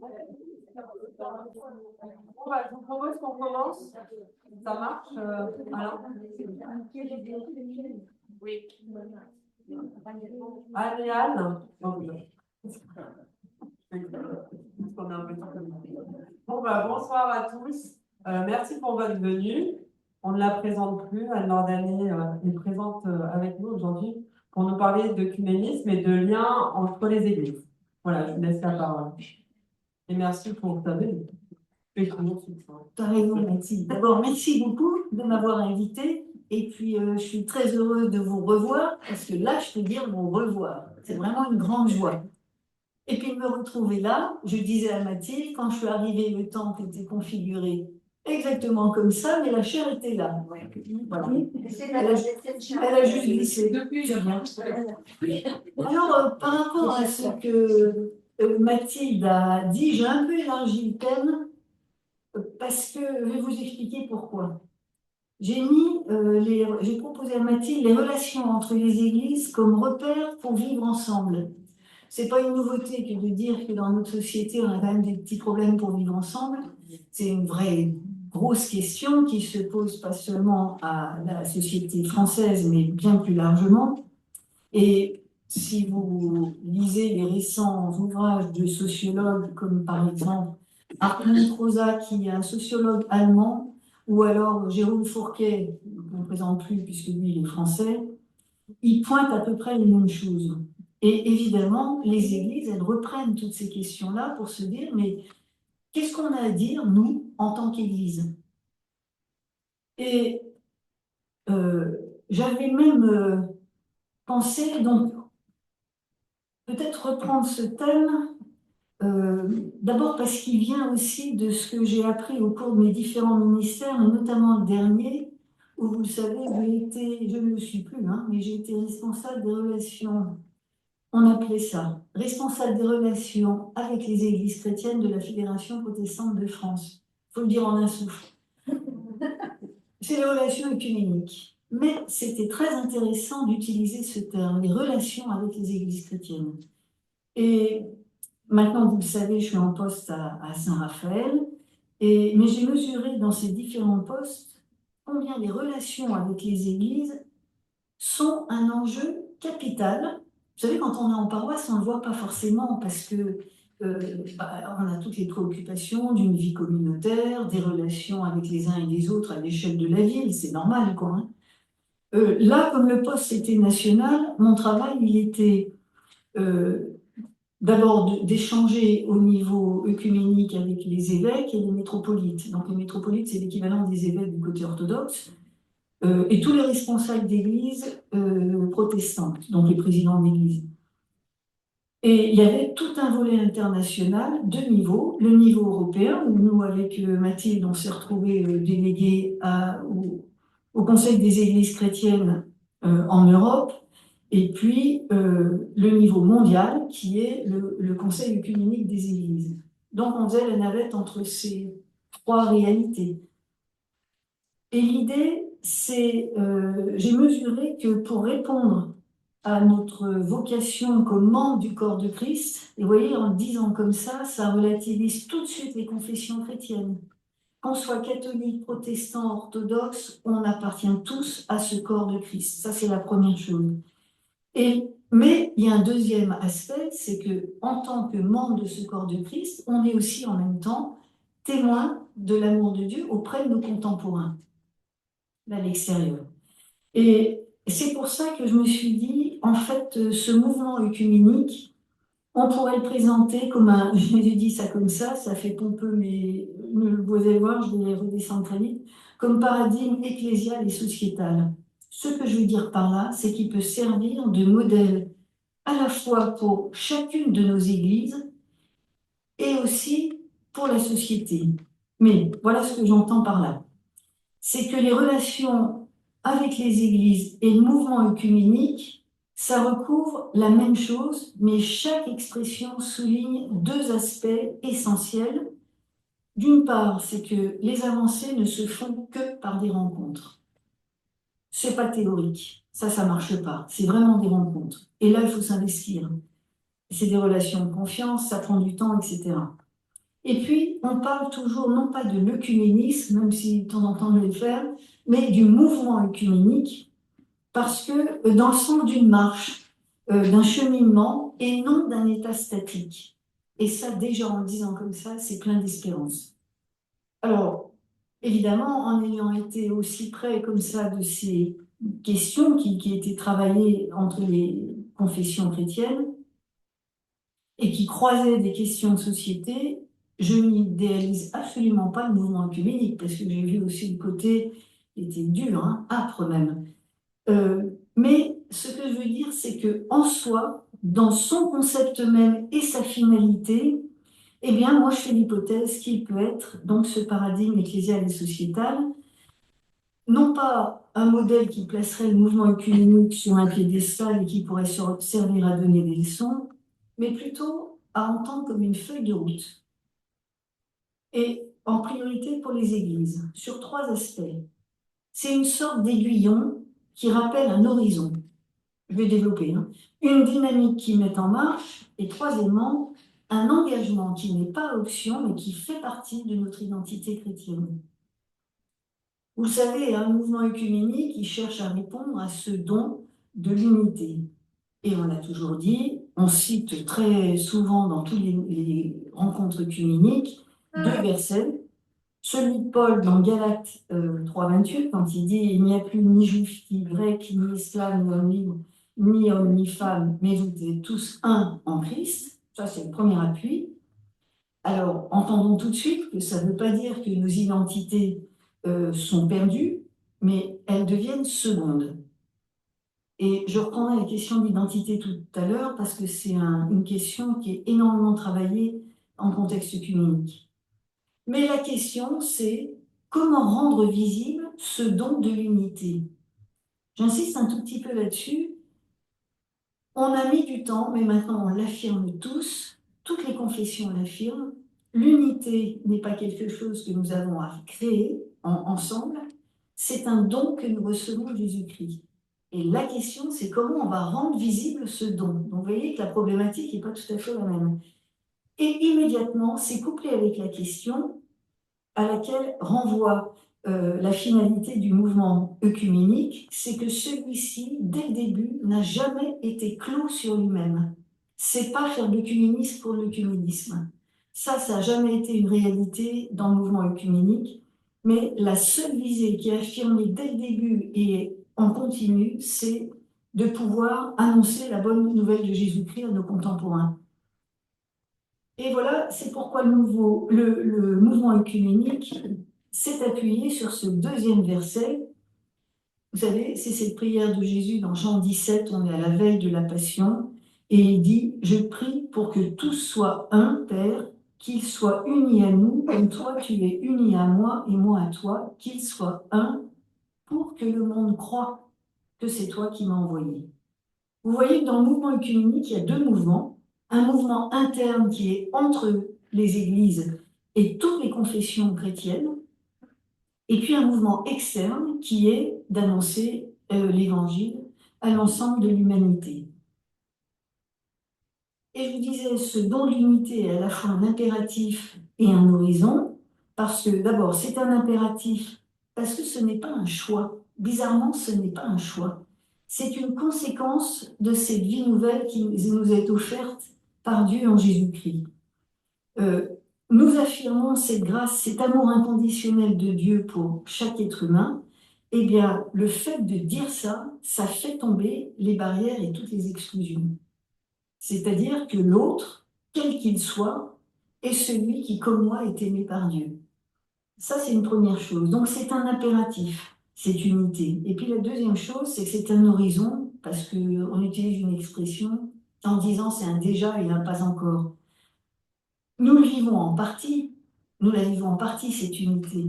Bon, bah, je vous propose qu'on commence. Ça marche, Alain? Oui. Anne. Bon, bah, bonsoir à tous. Merci pour votre venue. On ne la présente plus. Anne Nordani est présente avec nous aujourd'hui pour nous parler d'œcuménisme et de liens entre les églises. Voilà, je vous laisse la parole. Et merci pour ta venue. Tu as raison, Mathilde. D'abord, merci beaucoup de m'avoir invité. Et puis, je suis très heureuse de vous revoir, parce que là, je peux dire mon revoir. C'est vraiment une grande joie. Et puis, me retrouver là, je disais à Mathilde, quand je suis arrivée, le temple était configuré exactement comme ça, mais la chair était là. Voilà. Elle a juste glissé. C'est bien. Alors, par rapport à ce que Mathilde a dit, j'ai un peu élargi le thème, parce que je vais vous expliquer pourquoi. J'ai proposé à Mathilde les relations entre les églises comme repère pour vivre ensemble. C'est pas une nouveauté que de dire que dans notre société, on a quand même des petits problèmes pour vivre ensemble. C'est une vraie grosse question qui se pose pas seulement à la société française, mais bien plus largement. Et si vous lisez les récents ouvrages de sociologues, comme par exemple Hartmut Rosa, qui est un sociologue allemand, ou alors Jérôme Fourquet, qu'on ne présente plus puisque lui il est français, ils pointent à peu près les mêmes choses. Et évidemment, les églises, elles reprennent toutes ces questions-là pour se dire, mais qu'est-ce qu'on a à dire, nous, en tant qu'église? Et j'avais même pensé, donc, peut-être reprendre ce thème, d'abord parce qu'il vient aussi de ce que j'ai appris au cours de mes différents ministères, mais notamment le dernier, où vous le savez, je ne le suis plus, hein, mais j'ai été responsable des relations, on appelait ça, responsable des relations avec les églises chrétiennes de la Fédération protestante de France. Il faut le dire en un souffle. C'est les relations œcuméniques. Mais c'était très intéressant d'utiliser ce terme, les relations avec les églises chrétiennes. Et maintenant, vous le savez, je suis en poste à Saint-Raphaël, mais j'ai mesuré dans ces différents postes combien les relations avec les églises sont un enjeu capital. Vous savez, quand on est en paroisse, on ne le voit pas forcément parce que on a toutes les préoccupations d'une vie communautaire, des relations avec les uns et les autres à l'échelle de la ville, c'est normal, quoi. Hein. Là, comme le poste était national, mon travail, il était d'abord d'échanger au niveau œcuménique avec les évêques et les métropolites. Donc les métropolites, c'est l'équivalent des évêques du côté orthodoxe, et tous les responsables d'églises protestantes, donc les présidents d'église. Et il y avait tout un volet international, deux niveaux. Le niveau européen, où nous, avec Mathilde, on s'est retrouvés délégués au Conseil des églises chrétiennes en Europe, et puis le niveau mondial, qui est le Conseil œcuménique des églises. Donc on faisait la navette entre ces trois réalités. Et l'idée, c'est, j'ai mesuré que pour répondre à notre vocation comme membre du corps de Christ, et vous voyez, en le disant comme ça relativise tout de suite les confessions chrétiennes. Qu'on soit catholique, protestant, orthodoxe, on appartient tous à ce corps de Christ. Ça, c'est la première chose. Mais il y a un deuxième aspect, c'est que en tant que membre de ce corps de Christ, on est aussi en même temps témoin de l'amour de Dieu auprès de nos contemporains, à l'extérieur. Et c'est pour ça que je me suis dit, en fait, ce mouvement œcuménique, on pourrait le présenter comme un, j'ai dit ça comme ça fait pompeux, mais vous allez voir, je vais redescendre très vite, comme paradigme ecclésial et sociétal. Ce que je veux dire par là, c'est qu'il peut servir de modèle à la fois pour chacune de nos églises et aussi pour la société. Mais voilà ce que j'entends par là. C'est que les relations avec les églises et le mouvement œcuménique, ça recouvre la même chose, mais chaque expression souligne deux aspects essentiels. D'une part, c'est que les avancées ne se font que par des rencontres. C'est pas théorique, ça marche pas. C'est vraiment des rencontres. Et là, il faut s'investir. C'est des relations de confiance, ça prend du temps, etc. Et puis, on parle toujours non pas de l'œcuménisme, même si de temps en temps je vais le faire, mais du mouvement œcuménique, parce que dans le sens d'une marche, d'un cheminement, et non d'un état statique. Et ça, déjà en le disant comme ça, c'est plein d'espérance. Alors, évidemment, en ayant été aussi près comme ça de ces questions qui étaient travaillées entre les confessions chrétiennes et qui croisaient des questions de société, je n'idéalise absolument pas le mouvement œcuménique, parce que j'ai vu aussi le côté qui était dur, hein, âpre même. Mais ce que je veux dire, c'est que en soi, dans son concept même et sa finalité, eh bien, moi, je fais l'hypothèse qu'il peut être, donc, ce paradigme ecclésial et sociétal, non pas un modèle qui placerait le mouvement œcuménique sur un piédestal et qui pourrait servir à donner des leçons, mais plutôt à entendre comme une feuille de route. Et en priorité pour les églises, sur trois aspects. C'est une sorte d'aiguillon qui rappelle un horizon. Je vais développer, hein. Une dynamique qui met en marche, et troisièmement, un engagement qui n'est pas option, mais qui fait partie de notre identité chrétienne. Vous le savez, un mouvement œcuménique qui cherche à répondre à ce don de l'unité. Et on l'a toujours dit, on cite très souvent dans toutes les rencontres œcuméniques deux versets. Celui de Paul dans Galates 3,28, quand il dit il n'y a plus ni juif ni grec, ni esclave, ni homme libre, ni homme ni femme, mais vous êtes tous un en Christ. Ça, c'est le premier appui. Alors, entendons tout de suite que ça ne veut pas dire que nos identités sont perdues, mais elles deviennent secondes. Et je reprendrai la question d'identité tout à l'heure parce que c'est une question qui est énormément travaillée en contexte œcuménique. Mais la question, c'est comment rendre visible ce don de l'unité. J'insiste un tout petit peu là-dessus. On a mis du temps, mais maintenant on l'affirme tous, toutes les confessions l'affirment. L'unité n'est pas quelque chose que nous avons à créer ensemble, c'est un don que nous recevons de Jésus-Christ. Et la question, c'est comment on va rendre visible ce don. Donc vous voyez que la problématique n'est pas tout à fait la même. Et immédiatement, c'est couplé avec la question à laquelle renvoie la finalité du mouvement œcuménique, c'est que celui-ci, dès le début, n'a jamais été clos sur lui-même. C'est pas faire de l'œcuménisme pour l'œcuménisme. Ça n'a jamais été une réalité dans le mouvement œcuménique, mais la seule visée qui est affirmée dès le début et en continu, c'est de pouvoir annoncer la bonne nouvelle de Jésus-Christ à nos contemporains. Et voilà, c'est pourquoi le mouvement œcuménique s'est appuyé sur ce deuxième verset. Vous savez, c'est cette prière de Jésus dans Jean 17, on est à la veille de la Passion, et il dit, je prie pour que tous soient un, Père, qu'ils soient unis à nous, comme toi tu es uni à moi et moi à toi, qu'ils soient un, pour que le monde croie que c'est toi qui m'as envoyé. Vous voyez que dans le mouvement œcuménique, il y a deux mouvements. Un mouvement interne qui est entre les églises et toutes les confessions chrétiennes, et puis un mouvement externe qui est d'annoncer l'évangile à l'ensemble de l'humanité. Et je vous disais, ce don de l'unité est à la fois un impératif et un horizon, parce que d'abord, c'est un impératif, parce que ce n'est pas un choix. Bizarrement, ce n'est pas un choix. C'est une conséquence de cette vie nouvelle qui nous est offerte par Dieu en Jésus-Christ. Nous affirmons cette grâce, cet amour inconditionnel de Dieu pour chaque être humain. Eh bien, le fait de dire ça, ça fait tomber les barrières et toutes les exclusions. C'est-à-dire que l'autre, quel qu'il soit, est celui qui, comme moi, est aimé par Dieu. Ça, c'est une première chose. Donc, c'est un impératif, cette unité. Et puis, la deuxième chose, c'est que c'est un horizon, parce qu'on utilise une expression en disant c'est un déjà et un pas encore. Nous le vivons en partie, nous la vivons en partie, cette unité.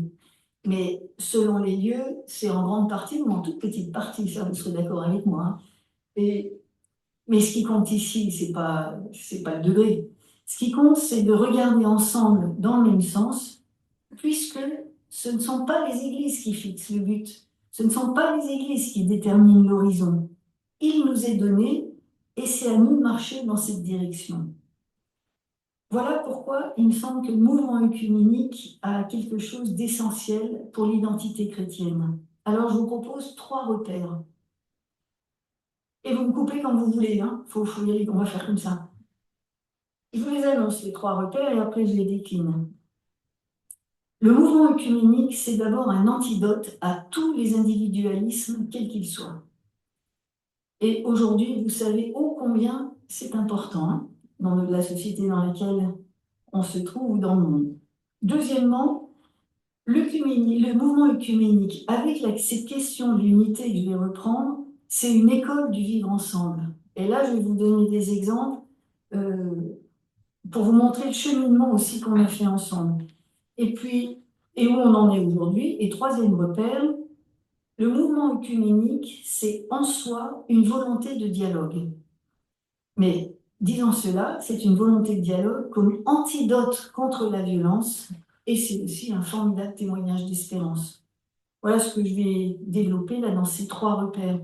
Mais selon les lieux, c'est en grande partie ou en toute petite partie, ça, vous serez d'accord avec moi, hein. Mais ce qui compte ici, c'est pas le degré. Ce qui compte, c'est de regarder ensemble dans le même sens, puisque ce ne sont pas les églises qui fixent le but, ce ne sont pas les églises qui déterminent l'horizon. Il nous est donné et c'est à nous de marcher dans cette direction. Voilà pourquoi il me semble que le mouvement œcuménique a quelque chose d'essentiel pour l'identité chrétienne. Alors je vous propose 3 repères. Et vous me coupez quand vous voulez, hein. Faut y aller, on va faire comme ça. Je vous les annonce, les 3 repères, et après je les décline. Le mouvement œcuménique, c'est d'abord un antidote à tous les individualismes, quels qu'ils soient. Et aujourd'hui, vous savez ô combien c'est important, hein, dans la société dans laquelle on se trouve ou dans le monde. Deuxièmement, le mouvement œcuménique, avec cette question de l'unité que je vais reprendre, c'est une école du vivre ensemble. Et là, je vais vous donner des exemples pour vous montrer le cheminement aussi qu'on a fait ensemble. Et puis, et où on en est aujourd'hui. Et troisième repère, le mouvement œcuménique, c'est en soi une volonté de dialogue. Mais disons cela, c'est une volonté de dialogue comme antidote contre la violence, et c'est aussi un formidable témoignage d'espérance. Voilà ce que je vais développer là dans ces 3 repères.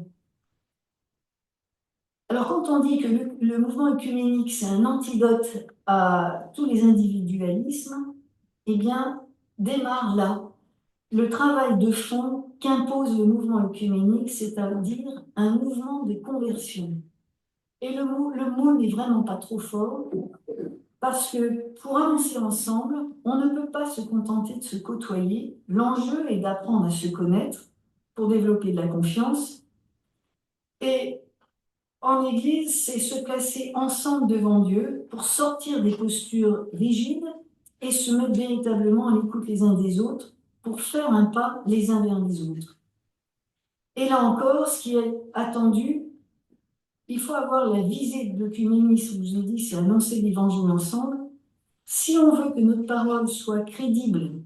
Alors quand on dit que le mouvement œcuménique, c'est un antidote à tous les individualismes, eh bien, démarre là le travail de fond qu'impose le mouvement œcuménique, c'est-à-dire un mouvement de conversion. Et le mot n'est vraiment pas trop fort, parce que pour avancer ensemble, on ne peut pas se contenter de se côtoyer. L'enjeu est d'apprendre à se connaître pour développer de la confiance. Et en Église, c'est se placer ensemble devant Dieu pour sortir des postures rigides et se mettre véritablement à l'écoute les uns des autres pour faire un pas les uns vers les autres. Et là encore, ce qui est attendu, il faut avoir la visée de l'œcuménisme, je vous ai dit, c'est annoncer l'évangile ensemble. Si on veut que notre parole soit crédible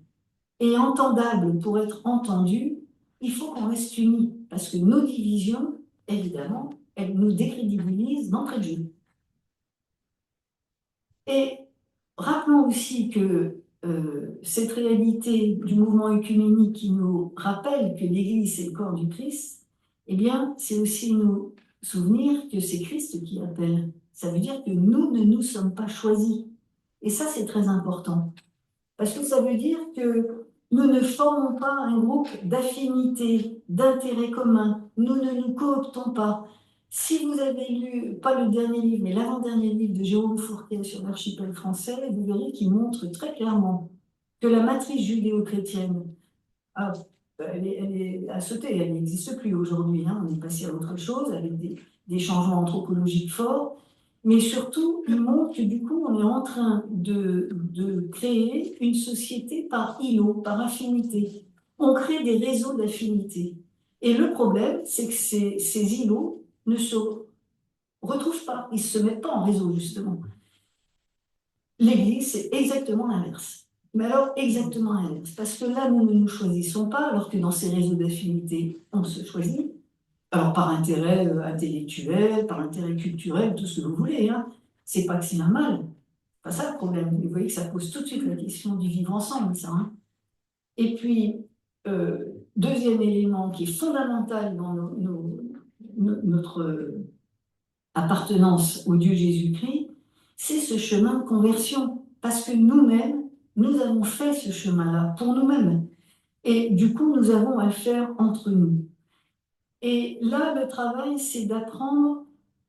et entendable pour être entendue, il faut qu'on reste unis, parce que nos divisions, évidemment, elles nous décrédibilisent d'entrée de jeu. Et rappelons aussi que cette réalité du mouvement œcuménique qui nous rappelle que l'Église est le corps du Christ, eh bien, c'est aussi nous souvenir que c'est Christ qui appelle. Ça veut dire que nous ne nous sommes pas choisis. Et ça, c'est très important. Parce que ça veut dire que nous ne formons pas un groupe d'affinités, d'intérêts communs. Nous ne nous cooptons pas. Si vous avez lu, pas le dernier livre, mais l'avant-dernier livre de Jérôme Fourquet sur l'archipel français, vous verrez qu'il montre très clairement que la matrice judéo-chrétienne, ah, elle est à sauter, elle n'existe plus aujourd'hui. Hein, on est passé à autre chose avec des changements anthropologiques forts. Mais surtout, il montre que du coup, on est en train de créer une société par îlot, par affinité. On crée des réseaux d'affinité. Et le problème, c'est que ces îlots ne se retrouvent pas, ils ne se mettent pas en réseau, justement. L'Église, c'est exactement l'inverse. Mais alors, exactement l'inverse. Parce que là, nous ne nous choisissons pas, alors que dans ces réseaux d'affinité, on se choisit. Alors, par intérêt intellectuel, par intérêt culturel, tout ce que vous voulez. Hein. C'est pas que c'est un mal. Pas ça le problème. Vous voyez que ça pose tout de suite la question du vivre ensemble, ça. Hein. Et puis, deuxième élément qui est fondamental dans notre appartenance au Dieu Jésus-Christ, c'est ce chemin de conversion. Parce que nous-mêmes, nous avons fait ce chemin-là pour nous-mêmes. Et du coup, nous avons à le faire entre nous. Et là, le travail, c'est d'apprendre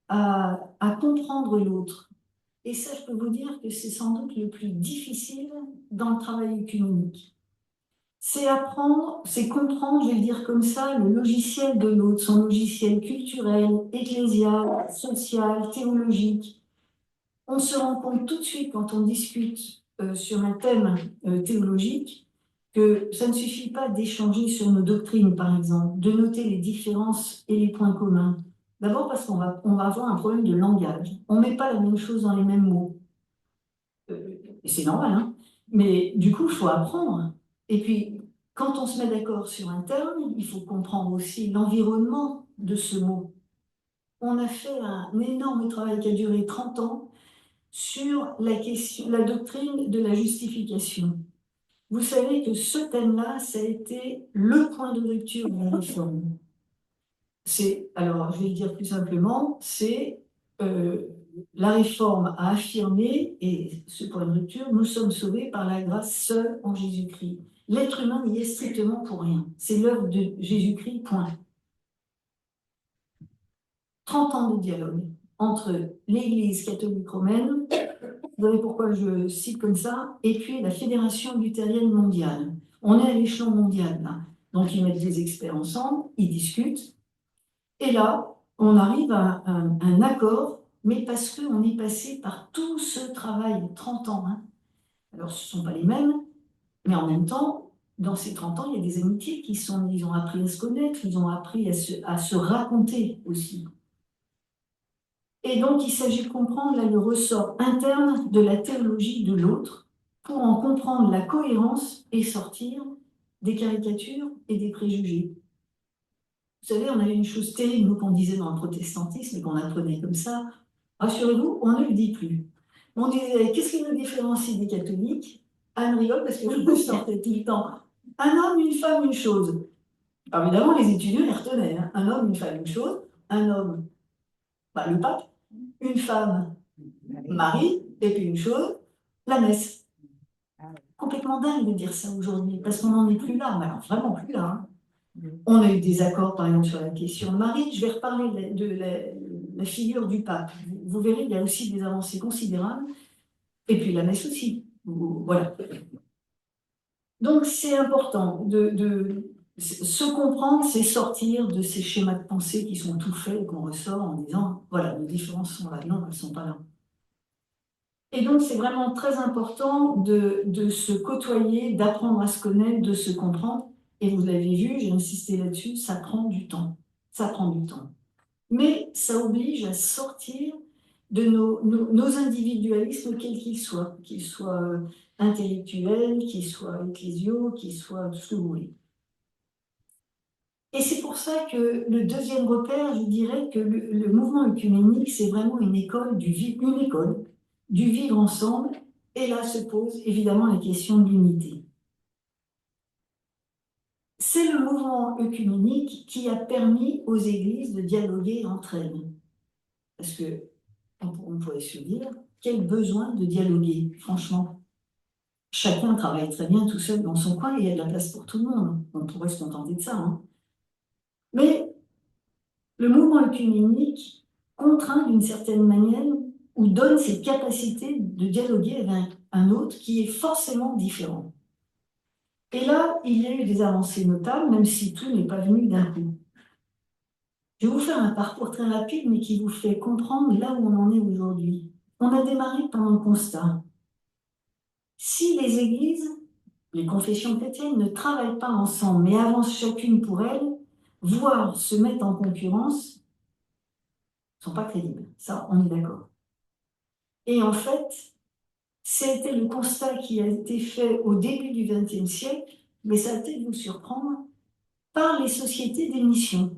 à comprendre l'autre. Et ça, je peux vous dire que c'est sans doute le plus difficile dans le travail œcuménique. C'est apprendre, c'est comprendre, je vais le dire comme ça, le logiciel de l'autre, son logiciel culturel, ecclésial, social, théologique. On se rend compte tout de suite quand on discute sur un thème théologique que ça ne suffit pas d'échanger sur nos doctrines, par exemple, de noter les différences et les points communs. D'abord parce qu'on va avoir un problème de langage. On ne met pas la même chose dans les mêmes mots. Et c'est normal, hein. Mais du coup, il faut apprendre. Et puis, quand on se met d'accord sur un terme, il faut comprendre aussi l'environnement de ce mot. On a fait un énorme travail qui a duré 30 ans sur la doctrine de la justification. Vous savez que ce thème-là, ça a été le point de rupture de la réforme. Alors, je vais le dire plus simplement, c'est la Réforme a affirmé, et ce point de rupture, nous sommes sauvés par la grâce seule en Jésus-Christ. L'être humain n'y est strictement pour rien. C'est l'œuvre de Jésus-Christ, point. 30 ans de dialogue entre l'Église catholique romaine, vous savez pourquoi je cite comme ça, et puis la Fédération luthérienne mondiale. On est à l'échelon mondial, là. Donc, ils mettent des experts ensemble, ils discutent, et là, on arrive à un accord, mais parce qu'on est passé par tout ce travail, 30 ans. Hein. Alors, ce ne sont pas les mêmes, mais en même temps, dans ces 30 ans, il y a des amitiés ils ont appris à se connaître, ils ont appris à se raconter aussi. Et donc, il s'agit de comprendre là, le ressort interne de la théologie de l'autre pour en comprendre la cohérence et sortir des caricatures et des préjugés. Vous savez, on avait une chose terrible, nous, qu'on disait dans le protestantisme et qu'on apprenait comme ça. Rassurez-vous, on ne le dit plus. On disait, qu'est-ce qui nous différencie des catholiques? Anne rigole parce que je me sortais tout le temps. Un homme, une femme, une chose. Alors évidemment, les étudiants les retenaient. Hein. Un homme, une femme, une chose. Un homme, bah, le pape. Une femme, Marie. Et puis une chose, la messe. Complètement dingue de dire ça aujourd'hui, parce qu'on n'en est plus là. Mais alors, vraiment plus là. Hein. On a eu des accords, par exemple, sur la question de Marie. Je vais reparler de la figure du pape. Vous verrez, il y a aussi des avancées considérables. Et puis la messe aussi. Voilà. Donc, c'est important de se comprendre, c'est sortir de ces schémas de pensée qui sont tout faits et qu'on ressort en disant, voilà, les différences sont là. Non, elles ne sont pas là. Et donc, c'est vraiment très important de se côtoyer, d'apprendre à se connaître, de se comprendre. Et vous l'avez vu, j'ai insisté là-dessus, ça prend du temps. Ça prend du temps. Mais ça oblige à sortir de nos individualismes, quels qu'ils soient intellectuels, qu'ils soient ecclésiaux, qu'ils soient tout ce que vous voulez. Et c'est pour ça que le deuxième repère, je dirais que le mouvement œcuménique, c'est vraiment une école du vivre ensemble. Et là se pose évidemment la question de l'unité. C'est le mouvement œcuménique qui a permis aux églises de dialoguer entre elles. Parce que on pourrait se dire, quel besoin de dialoguer, franchement. Chacun travaille très bien tout seul dans son coin et il y a de la place pour tout le monde. On pourrait se contenter de ça. Hein. Mais le mouvement œcuménique contraint d'une certaine manière ou donne cette capacité de dialoguer avec un autre qui est forcément différent. Et là, il y a eu des avancées notables, même si tout n'est pas venu d'un coup. Je vais vous faire un parcours très rapide, mais qui vous fait comprendre là où on en est aujourd'hui. On a démarré par un constat. Si les églises, les confessions chrétiennes ne travaillent pas ensemble, mais avancent chacune pour elles, voire se mettent en concurrence, ne sont pas crédibles. Ça, on est d'accord. Et en fait, c'était le constat qui a été fait au début du XXe siècle, mais ça a été de vous surprendre, par les sociétés d'émission.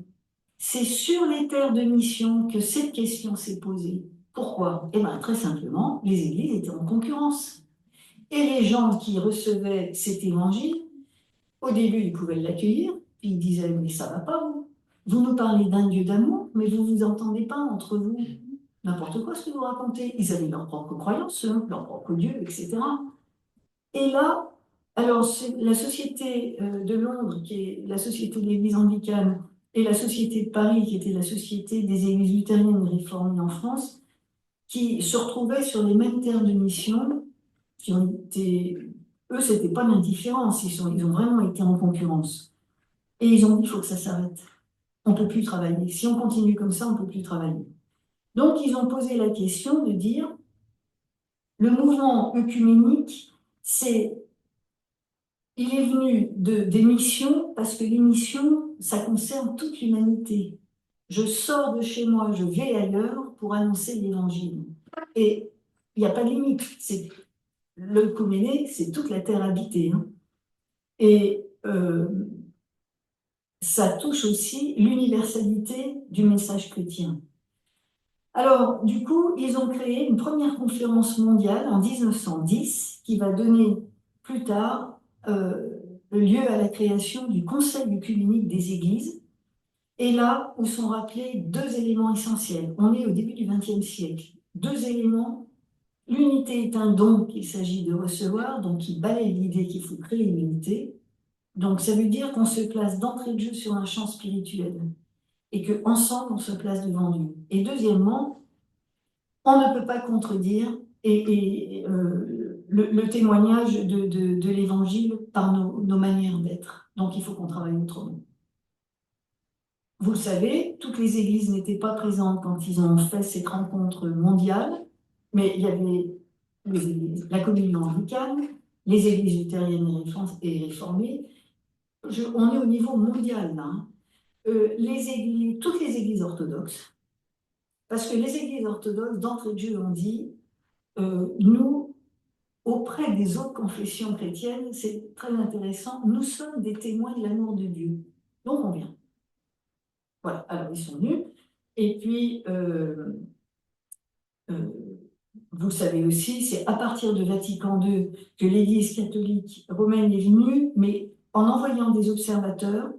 C'est sur les terres de mission que cette question s'est posée. Pourquoi? Eh bien, très simplement, les églises étaient en concurrence. Et les gens qui recevaient cet évangile, au début, ils pouvaient l'accueillir, puis ils disaient, mais ça va pas, vous. Vous nous parlez d'un Dieu d'amour, mais vous vous entendez pas entre vous. N'importe quoi ce que vous racontez. Ils avaient leur propre croyance, leur propre Dieu, etc. Et là, alors la société de Londres, qui est la société de l'Église anglicane, et la société de Paris, qui était la société des églises luthériennes réformées en France, qui se retrouvaient sur les mêmes terres de mission, qui ont été, eux, c'était pas l'indifférence, ils ont vraiment été en concurrence. Et ils ont dit, il faut que ça s'arrête. On peut plus travailler. Si on continue comme ça, on peut plus travailler. Donc, ils ont posé la question de dire, le mouvement œcuménique, il est venu des missions, parce que les missions, ça concerne toute l'humanité. Je sors de chez moi, je vais ailleurs pour annoncer l'évangile. Et il n'y a pas de limite. L'œcuméné, c'est toute la terre habitée. Hein. Et ça touche aussi l'universalité du message chrétien. Alors, du coup, ils ont créé une première conférence mondiale en 1910 qui va donner plus tard lieu à la création du Conseil œcuménique des Églises. Et là où sont rappelés deux éléments essentiels. On est au début du XXe siècle. deux éléments. L'unité est un don qu'il s'agit de recevoir, donc il balaye l'idée qu'il faut créer une unité. Donc ça veut dire qu'on se place d'entrée de jeu sur un champ spirituel et qu'ensemble on se place devant Dieu. Et deuxièmement, on ne peut pas contredire le témoignage de l'Évangile par nos manières d'être. Donc il faut qu'on travaille autrement. Vous le savez, toutes les églises n'étaient pas présentes quand ils ont fait cette rencontre mondiale, mais il y avait la communion anglicane, les églises luthériennes et réformées. On est au niveau mondial là, hein. Toutes les églises orthodoxes, parce que les églises orthodoxes, d'entrée de jeu, ont dit, nous, auprès des autres confessions chrétiennes, c'est très intéressant, nous sommes des témoins de l'amour de Dieu. Donc on vient. Voilà, alors ils sont venus. Et puis, vous savez aussi, c'est à partir de Vatican II que l'Église catholique romaine est venue, mais en envoyant des observateurs.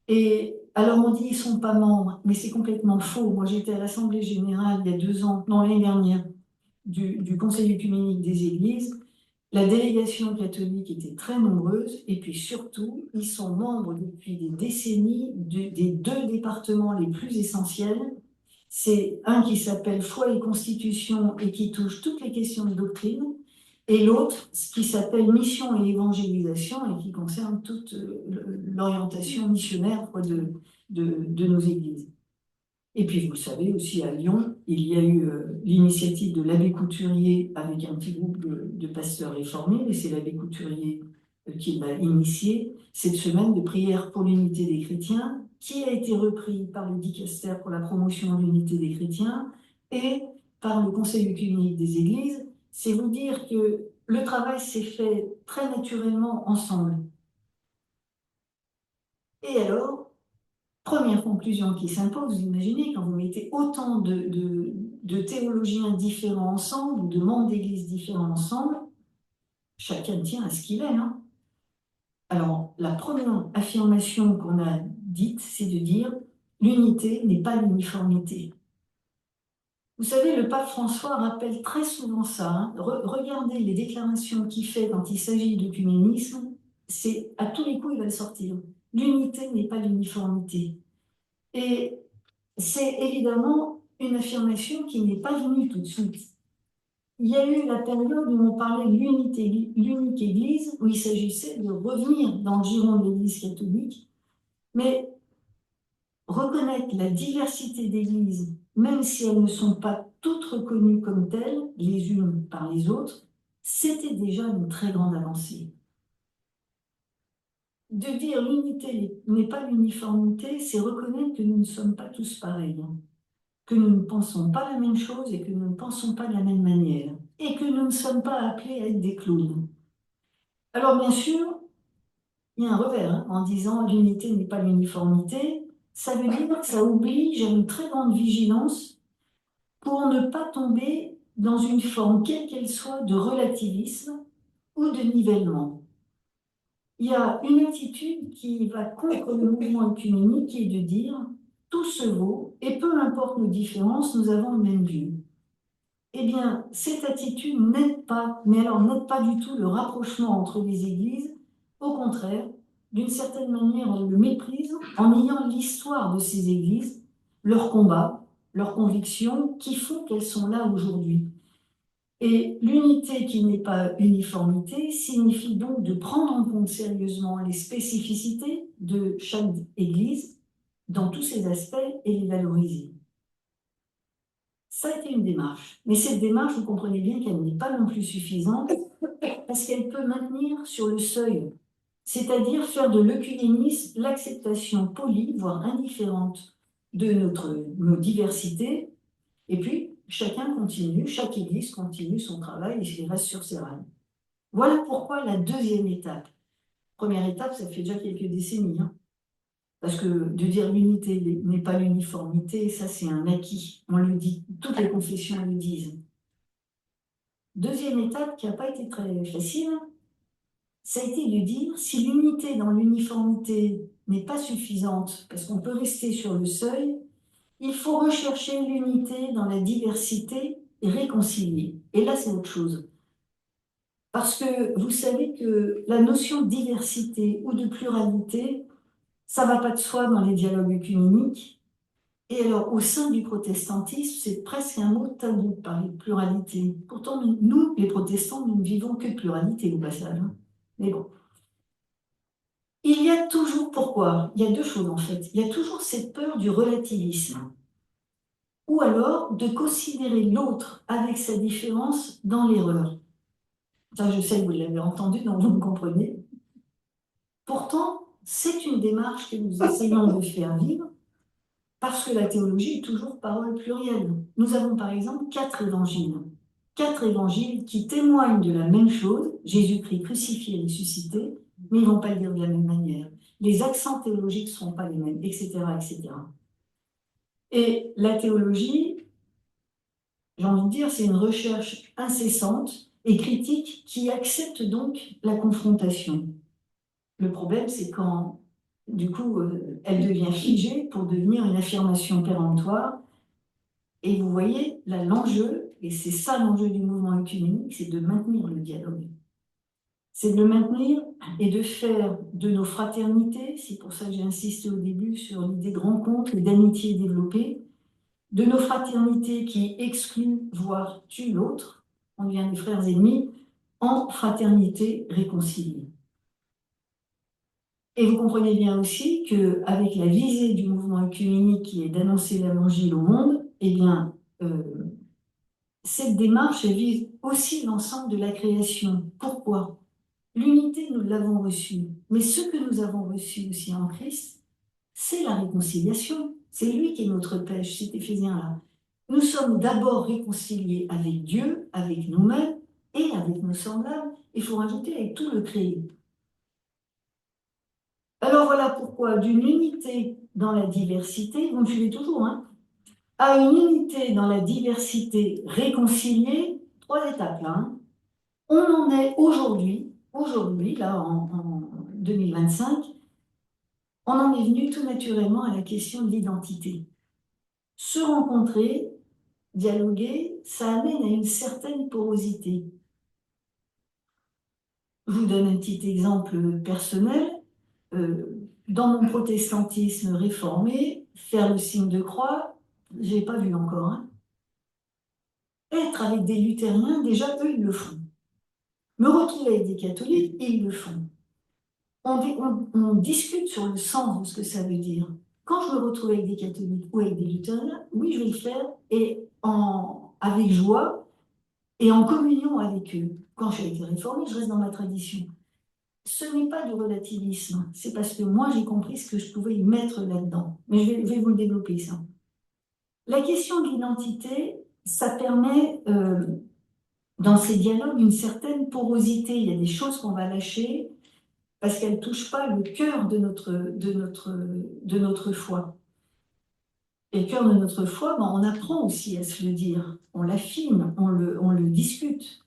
Et alors on dit ils ne sont pas membres, mais c'est complètement faux. Moi j'étais à l'Assemblée générale il y a 2 ans, non l'année dernière, du Conseil œcuménique des Églises. La délégation catholique était très nombreuse et puis surtout, ils sont membres depuis des décennies des deux départements les plus essentiels. C'est un qui s'appelle Foi et Constitution et qui touche toutes les questions de doctrine, et l'autre qui s'appelle Mission et Évangélisation et qui concerne toute l'orientation missionnaire de nos églises. Et puis, vous le savez, aussi à Lyon, il y a eu l'initiative de l'abbé Couturier avec un petit groupe de pasteurs réformés, et c'est l'abbé Couturier qui l'a initié, cette semaine de prière pour l'unité des chrétiens, qui a été repris par le dicaster pour la promotion de l'unité des chrétiens et par le Conseil œcuménique des Églises. C'est vous dire que le travail s'est fait très naturellement ensemble. Et alors, première conclusion qui s'impose, vous imaginez, quand vous mettez autant de théologiens différents ensemble, ou de membres d'église différents ensemble, chacun tient à ce qu'il est, hein. Alors, la première affirmation qu'on a dite, c'est de dire l'unité n'est pas l'uniformité. Vous savez, le pape François rappelle très souvent ça, hein. Regardez les déclarations qu'il fait quand il s'agit d'œcuménisme, c'est à tous les coups il va le sortir. L'unité n'est pas l'uniformité. Et c'est évidemment une affirmation qui n'est pas venue tout de suite. Il y a eu la période où on parlait de l'unique Église, où il s'agissait de revenir dans le giron de l'Église catholique, mais reconnaître la diversité d'Églises, même si elles ne sont pas toutes reconnues comme telles, les unes par les autres, c'était déjà une très grande avancée. De dire l'unité n'est pas l'uniformité, c'est reconnaître que nous ne sommes pas tous pareils, que nous ne pensons pas la même chose et que nous ne pensons pas de la même manière, et que nous ne sommes pas appelés à être des clowns. Alors bien sûr, il y a un revers, hein, en disant l'unité n'est pas l'uniformité, ça veut dire que ça oblige à une très grande vigilance pour ne pas tomber dans une forme, quelle qu'elle soit, de relativisme ou de nivellement. Il y a une attitude qui va contre le mouvement œcuménique qui est de dire tout se vaut et peu importe nos différences, nous avons le même Dieu. Eh bien, cette attitude n'aide pas, mais alors n'aide pas du tout le rapprochement entre les églises. Au contraire, d'une certaine manière, elle le méprise en ayant l'histoire de ces églises, leurs combats, leurs convictions, qui font qu'elles sont là aujourd'hui. Et l'unité qui n'est pas uniformité signifie donc de prendre en compte sérieusement les spécificités de chaque église dans tous ses aspects et les valoriser. Ça a été une démarche. Mais cette démarche, vous comprenez bien qu'elle n'est pas non plus suffisante parce qu'elle peut maintenir sur le seuil, c'est-à-dire faire de l'œcuménisme l'acceptation polie, voire indifférente de nos diversités. Et puis, chacun continue, chaque église continue son travail et il reste sur ses rails. Voilà pourquoi la deuxième étape. Première étape, ça fait déjà quelques décennies, hein. Parce que de dire l'unité n'est pas l'uniformité, ça c'est un acquis. On le dit, toutes les confessions le disent. Deuxième étape qui n'a pas été très facile, ça a été de dire si l'unité dans l'uniformité n'est pas suffisante, parce qu'on peut rester sur le seuil, il faut rechercher l'unité dans la diversité et réconcilier. Et là, c'est autre chose. Parce que vous savez que la notion de diversité ou de pluralité, ça ne va pas de soi dans les dialogues œcuméniques. Et alors, au sein du protestantisme, c'est presque un mot tabou de parler de pluralité. Pourtant, nous, les protestants, nous ne vivons que de pluralité au passage, hein. Mais bon. Il y a toujours, pourquoi? Il y a deux choses en fait. Il y a toujours cette peur du relativisme, ou alors de considérer l'autre avec sa différence dans l'erreur. Ça, je sais que vous l'avez entendu, donc vous me comprenez. Pourtant, c'est une démarche que nous essayons de faire vivre, parce que la théologie est toujours parole plurielle. Nous avons par exemple quatre évangiles qui témoignent de la même chose, Jésus-Christ crucifié et ressuscité, mais ils ne vont pas le dire de la même manière. Les accents théologiques ne seront pas les mêmes, etc., etc. Et la théologie, j'ai envie de dire, c'est une recherche incessante et critique qui accepte donc la confrontation. Le problème, c'est quand, du coup, elle devient figée pour devenir une affirmation péremptoire. Et vous voyez, là, l'enjeu, et c'est ça l'enjeu du mouvement œcuménique, c'est de maintenir le dialogue. C'est de le maintenir et de faire de nos fraternités, c'est pour ça que j'ai insisté au début sur l'idée de rencontre et d'amitié développée, de nos fraternités qui excluent, voire tuent l'autre, on devient des frères ennemis, en fraternité réconciliée. Et vous comprenez bien aussi qu'avec la visée du mouvement œcuménique qui est d'annoncer l'évangile au monde, eh bien, cette démarche vise aussi l'ensemble de la création. Pourquoi? L'unité, nous l'avons reçue, mais ce que nous avons reçu aussi en Christ, c'est la réconciliation. C'est lui qui est notre pêche, cet Éphésiens-là. Nous sommes d'abord réconciliés avec Dieu, avec nous-mêmes et avec nos semblables. Il faut rajouter avec tout le créé. Alors voilà pourquoi d'une unité dans la diversité, vous me suivez toujours, hein, à une unité dans la diversité réconciliée, trois étapes là, hein. On en est aujourd'hui, là en 2025, on en est venu tout naturellement à la question de l'identité. Se rencontrer, dialoguer, ça amène à une certaine porosité. Je vous donne un petit exemple personnel. Dans mon protestantisme réformé, faire le signe de croix, je n'ai pas vu encore, hein. Être avec des luthériens, déjà, eux, ils le font. Me retrouver avec des catholiques, ils le font. On discute sur le sens de ce que ça veut dire. Quand je me retrouve avec des catholiques ou avec des luthériens, oui, je vais le faire et avec joie et en communion avec eux. Quand je suis avec les réformés, je reste dans ma tradition. Ce n'est pas du relativisme, c'est parce que moi j'ai compris ce que je pouvais y mettre là-dedans. Mais je vais vous le développer ça. La question de l'identité, ça permet dans ces dialogues une certaine porosité. Il y a des choses qu'on va lâcher parce qu'elles ne touchent pas le cœur de notre foi. Et le cœur de notre foi, ben, on apprend aussi à se le dire, on l'affine, on le discute.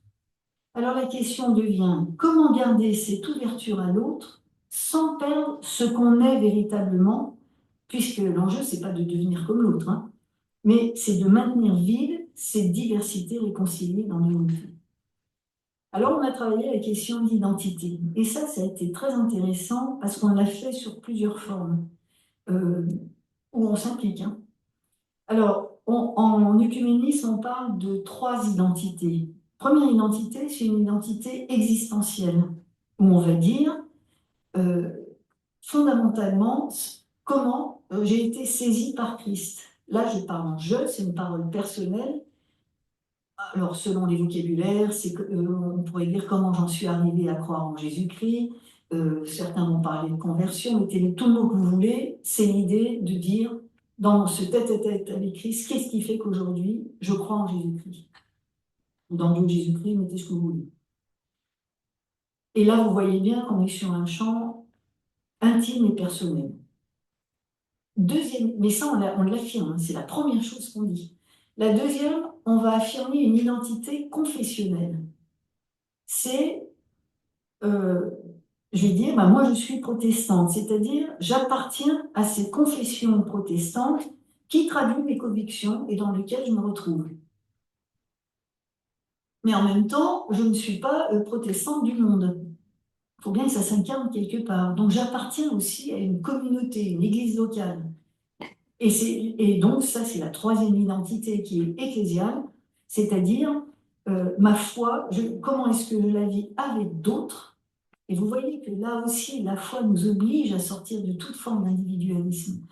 Alors la question devient, comment garder cette ouverture à l'autre sans perdre ce qu'on est véritablement, puisque l'enjeu, c'est pas de devenir comme l'autre, hein, mais c'est de maintenir vive cette diversité réconciliée dans l'unité. Alors on a travaillé la question d'identité, et ça a été très intéressant parce qu'on l'a fait sur plusieurs formes, où on s'implique, hein. Alors, en œcuménisme, on parle de trois identités. Première identité, c'est une identité existentielle, où on va dire euh, fondamentalement comment j'ai été saisi par Christ. Là, je parle en je, c'est une parole personnelle. Alors, selon les vocabulaires, on pourrait dire comment j'en suis arrivé à croire en Jésus-Christ. Certains vont parler de conversion, mettez tout le mot que vous voulez. C'est l'idée de dire, dans ce tête-à-tête avec Christ, qu'est-ce qui fait qu'aujourd'hui, je crois en Jésus-Christ? Ou dans Dieu de Jésus-Christ, mettez ce que vous voulez. Et là, vous voyez bien qu'on est sur un champ intime et personnel. Deuxième, mais ça, on l'affirme, hein, c'est la première chose qu'on dit. La deuxième, on va affirmer une identité confessionnelle. C'est, je vais dire, moi je suis protestante, c'est-à-dire j'appartiens à cette confession protestante qui traduit mes convictions et dans lesquelles je me retrouve. Mais en même temps, je ne suis pas protestante du monde. Il faut bien que ça s'incarne quelque part. Donc j'appartiens aussi à une communauté, une église locale. Et donc ça, c'est la troisième identité qui est ecclésiale, c'est-à-dire ma foi, comment est-ce que je la vis avec d'autres. Et vous voyez que là aussi, la foi nous oblige à sortir de toute forme d'individualisme.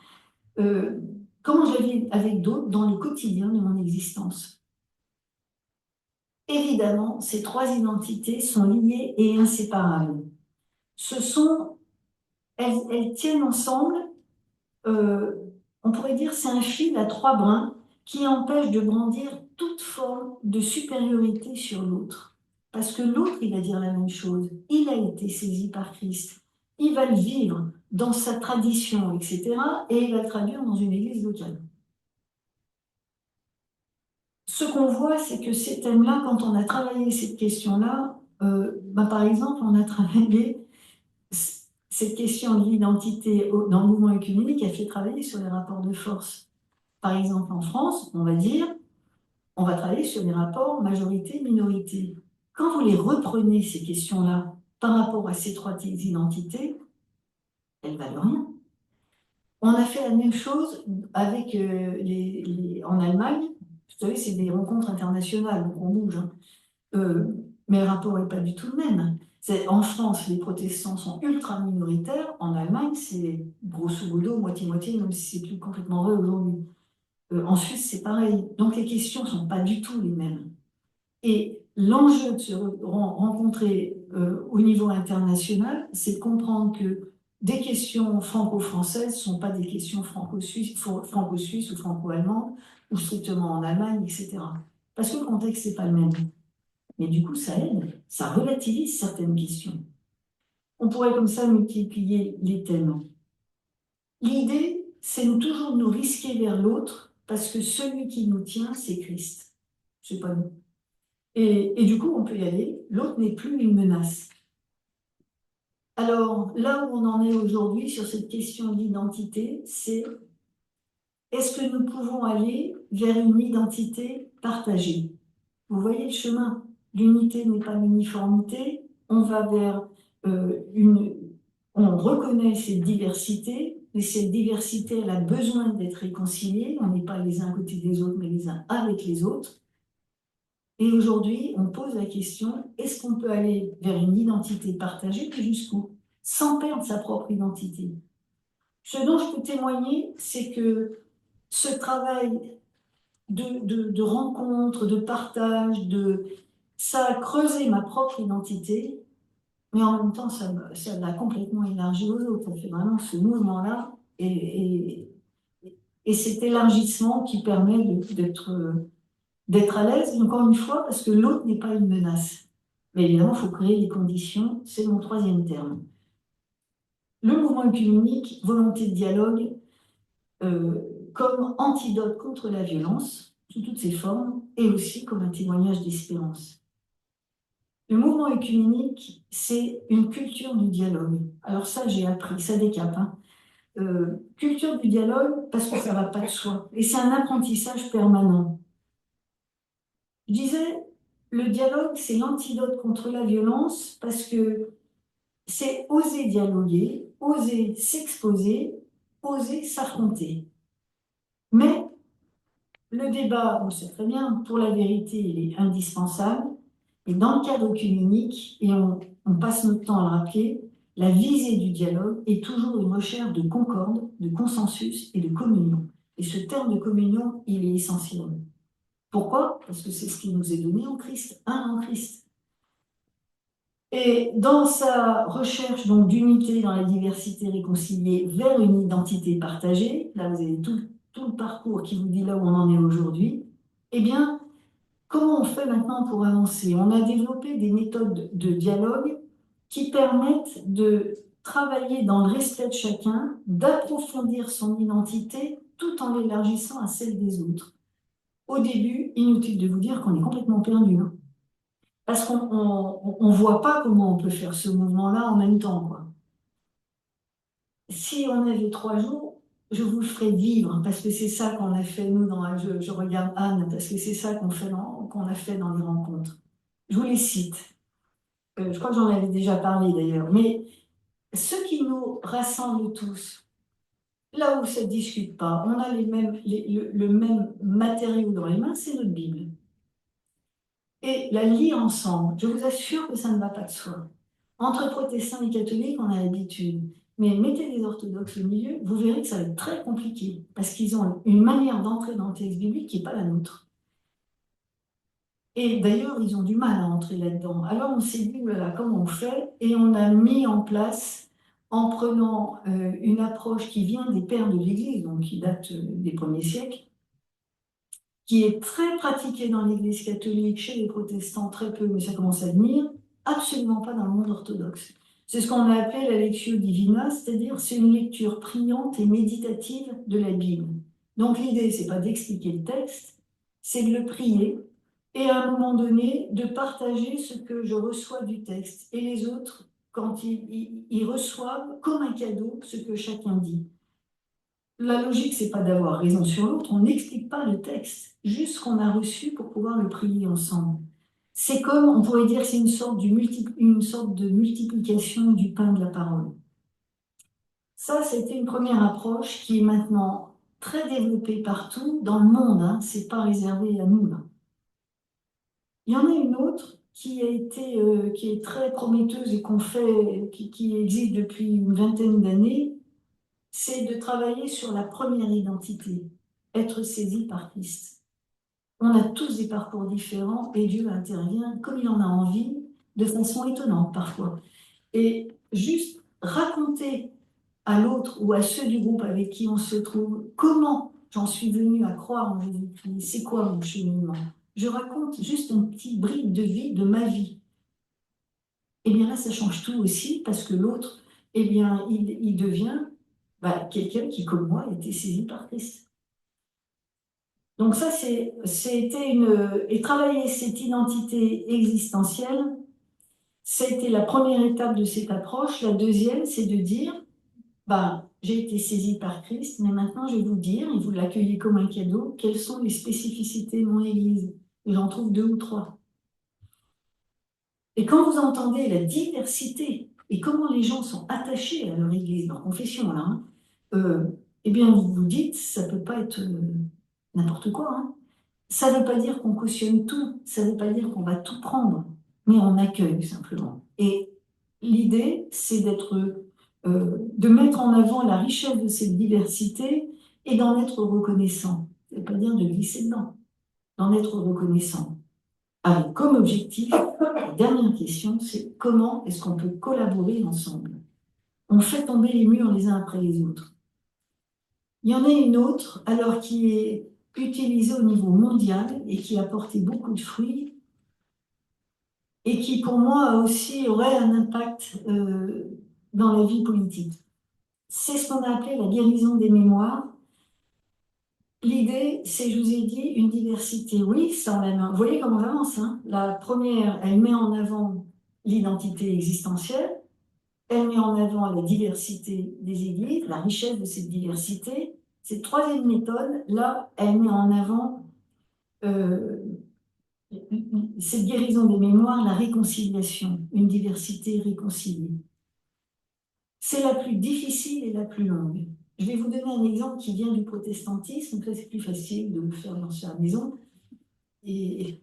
Euh, comment je la vis avec d'autres dans le quotidien de mon existence. Évidemment, ces trois identités sont liées et inséparables. Ce sont, elles tiennent ensemble, euh, on pourrait dire c'est un fil à trois brins qui empêche de brandir toute forme de supériorité sur l'autre. Parce que l'autre, il va dire la même chose. Il a été saisi par Christ. Il va le vivre dans sa tradition, etc. Et il va le traduire dans une église locale. Ce qu'on voit, c'est que ces thèmes-là, quand on a travaillé cette question-là, par exemple, on a travaillé cette question de l'identité dans le mouvement œcuménique a fait travailler sur les rapports de force. Par exemple, en France, on va dire, on va travailler sur les rapports majorité-minorité. Quand vous les reprenez, ces questions-là, par rapport à ces trois identités, elles ne valent rien. On a fait la même chose avec en Allemagne. Vous savez, c'est des rencontres internationales, donc on bouge, hein. Mais le rapport n'est pas du tout le même. En France, les protestants sont ultra minoritaires. En Allemagne, c'est grosso modo moitié-moitié, même si c'est plus complètement vrai aujourd'hui. En Suisse, c'est pareil. Donc les questions ne sont pas du tout les mêmes. Et l'enjeu de se rencontrer au niveau international, c'est de comprendre que des questions franco-françaises ne sont pas des questions franco-suisses ou franco-allemandes, ou strictement en Allemagne, etc. Parce que le contexte n'est pas le même. Mais du coup, ça aide, ça relativise certaines questions. On pourrait comme ça multiplier les thèmes. L'idée, c'est de toujours nous risquer vers l'autre, parce que celui qui nous tient, c'est Christ. C'est pas nous. Et du coup, on peut y aller. L'autre n'est plus une menace. Alors, là où on en est aujourd'hui sur cette question d'identité, c'est est-ce que nous pouvons aller vers une identité partagée? Vous voyez le chemin. L'unité n'est pas l'uniformité. On va vers une... On reconnaît cette diversité, mais cette diversité, elle a besoin d'être réconciliée. On n'est pas les uns à côté des autres, mais les uns avec les autres. Et aujourd'hui, on pose la question, est-ce qu'on peut aller vers une identité partagée, et jusqu'où? Sans perdre sa propre identité. Ce dont je peux témoigner, c'est que ce travail de rencontre, de partage, ça a creusé ma propre identité, mais en même temps, ça l'a complètement élargi aux autres. Ça fait vraiment ce mouvement-là et cet élargissement qui permet d'être à l'aise, encore une fois, parce que l'autre n'est pas une menace. Mais évidemment, il faut créer les conditions, c'est mon troisième terme. Le mouvement œcuménique, volonté de dialogue, euh, comme antidote contre la violence, sous toutes ses formes, et aussi comme un témoignage d'espérance. Le mouvement œcuménique, c'est une culture du dialogue. Alors ça, j'ai appris, ça décape, hein. Culture du dialogue, parce que ça ne va pas de soi. Et c'est un apprentissage permanent. Je disais, le dialogue, c'est l'antidote contre la violence, parce que c'est oser dialoguer, oser s'exposer, oser s'affronter. Mais le débat, on sait très bien, pour la vérité, il est indispensable. Et dans le cadre œcuménique, et on passe notre temps à le rappeler, la visée du dialogue est toujours une recherche de concorde, de consensus et de communion. Et ce terme de communion, il est essentiel. Pourquoi? Parce que c'est ce qui nous est donné en Christ, un en Christ. Et dans sa recherche donc d'unité dans la diversité réconciliée vers une identité partagée, là vous avez tout le parcours qui vous dit là où on en est aujourd'hui, eh bien, comment on fait maintenant pour avancer? On a développé des méthodes de dialogue qui permettent de travailler dans le respect de chacun, d'approfondir son identité tout en l'élargissant à celle des autres. Au début, inutile de vous dire qu'on est complètement perdu, hein. Parce qu'on ne voit pas comment on peut faire ce mouvement-là en même temps, quoi. Si on avait 3 jours, je vous le ferai vivre, parce que c'est ça qu'on a fait, nous, je regarde Anne, parce que c'est ça qu'on a fait dans les rencontres. Je vous les cite. Je crois que j'en avais déjà parlé d'ailleurs. Mais ce qui nous rassemble tous, là où ça ne discute pas, on a le même matériau dans les mains, c'est notre Bible. Et la lire ensemble, je vous assure que ça ne va pas de soi. Entre protestants et catholiques, on a l'habitude. Mais mettez les orthodoxes au milieu, vous verrez que ça va être très compliqué, parce qu'ils ont une manière d'entrer dans le texte biblique qui n'est pas la nôtre. Et d'ailleurs, ils ont du mal à entrer là-dedans. Alors on s'est dit, voilà, comment on fait? Et on a mis en place, en prenant une approche qui vient des pères de l'Église, donc qui date des premiers siècles, qui est très pratiquée dans l'Église catholique, chez les protestants très peu, mais ça commence à venir, absolument pas dans le monde orthodoxe. C'est ce qu'on a appelé la lectio divina, c'est-à-dire c'est une lecture priante et méditative de la Bible. Donc l'idée, c'est pas d'expliquer le texte, c'est de le prier et à un moment donné, de partager ce que je reçois du texte et les autres, quand ils reçoivent comme un cadeau ce que chacun dit. La logique, c'est pas d'avoir raison sur l'autre, on n'explique pas le texte, juste ce qu'on a reçu pour pouvoir le prier ensemble. C'est comme, on pourrait dire, c'est une sorte de multiplication du pain de la parole. Ça, c'était une première approche qui est maintenant très développée partout dans le monde, hein, c'est pas réservé à nous, là. Il y en a une autre qui a été, qui est très prometteuse et qui existe depuis une vingtaine d'années, c'est de travailler sur la première identité, être saisi par Christ. On a tous des parcours différents et Dieu intervient comme il en a envie, de façon étonnante parfois. Et juste raconter à l'autre ou à ceux du groupe avec qui on se trouve comment j'en suis venu à croire en Jésus-Christ, c'est quoi mon cheminement. Je raconte juste un petit bribe de vie, de ma vie. Et bien là, ça change tout aussi parce que l'autre, eh bien, il devient quelqu'un qui, comme moi, a été saisi par Christ. Donc ça, c'était et travailler cette identité existentielle, c'était la première étape de cette approche. La deuxième, c'est de dire, j'ai été saisi par Christ, mais maintenant je vais vous dire, et vous l'accueillez comme un cadeau, quelles sont les spécificités de mon Église. Et j'en trouve 2 ou 3. Et quand vous entendez la diversité et comment les gens sont attachés à leur Église, leur confession, là, hein, eh bien vous vous dites, ça peut pas être n'importe quoi, hein. Ça ne veut pas dire qu'on cautionne tout, ça ne veut pas dire qu'on va tout prendre, mais on accueille simplement. Et l'idée, c'est de mettre en avant la richesse de cette diversité et d'en être reconnaissant. Ça ne veut pas dire de glisser dedans, d'en être reconnaissant. Avec comme objectif, la dernière question, c'est comment est-ce qu'on peut collaborer ensemble? On fait tomber les murs les uns après les autres. Il y en a une autre, alors qui est utilisée au niveau mondial et qui a porté beaucoup de fruits et qui, pour moi, aussi aurait un impact dans la vie politique. C'est ce qu'on a appelé la guérison des mémoires. L'idée, c'est, je vous ai dit, une diversité, oui, sans la main. Vous voyez comment on avance, hein? La première, elle met en avant l'identité existentielle, elle met en avant la diversité des églises, la richesse de cette diversité. Cette troisième méthode, là, elle met en avant euh, cette guérison des mémoires, la réconciliation, une diversité réconciliée. C'est la plus difficile et la plus longue. Je vais vous donner un exemple qui vient du protestantisme, donc c'est plus facile de le faire dans sa maison. Et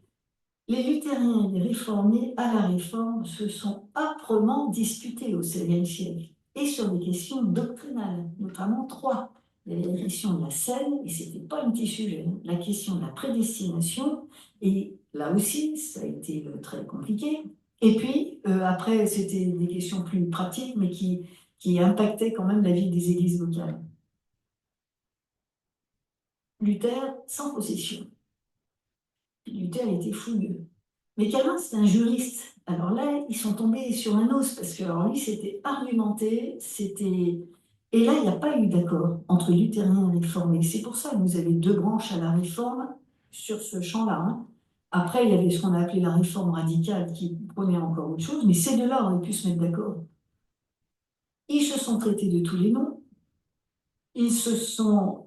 les luthériens et les réformés, à la réforme, se sont âprement disputés au XVIe siècle, et sur des questions doctrinales, notamment 3. Il y avait la question de la scène, et ce n'était pas un petit sujet, hein, la question de la prédestination, et là aussi, ça a été très compliqué. Et puis, après, c'était des questions plus pratiques, mais qui impactaient quand même la vie des églises locales. Luther, sans possession. Luther était fougueux. Mais Calvin, c'est un juriste. Alors là, ils sont tombés sur un os, parce que alors lui, c'était argumenté, c'était... Et là, il n'y a pas eu d'accord entre luthériens et réformés. C'est pour ça que vous avez 2 branches à la réforme sur ce champ-là, hein. Après, il y avait ce qu'on a appelé la réforme radicale qui prenait encore autre chose, mais ces 2-là auraient pu se mettre d'accord. Ils se sont traités de tous les noms, ils se sont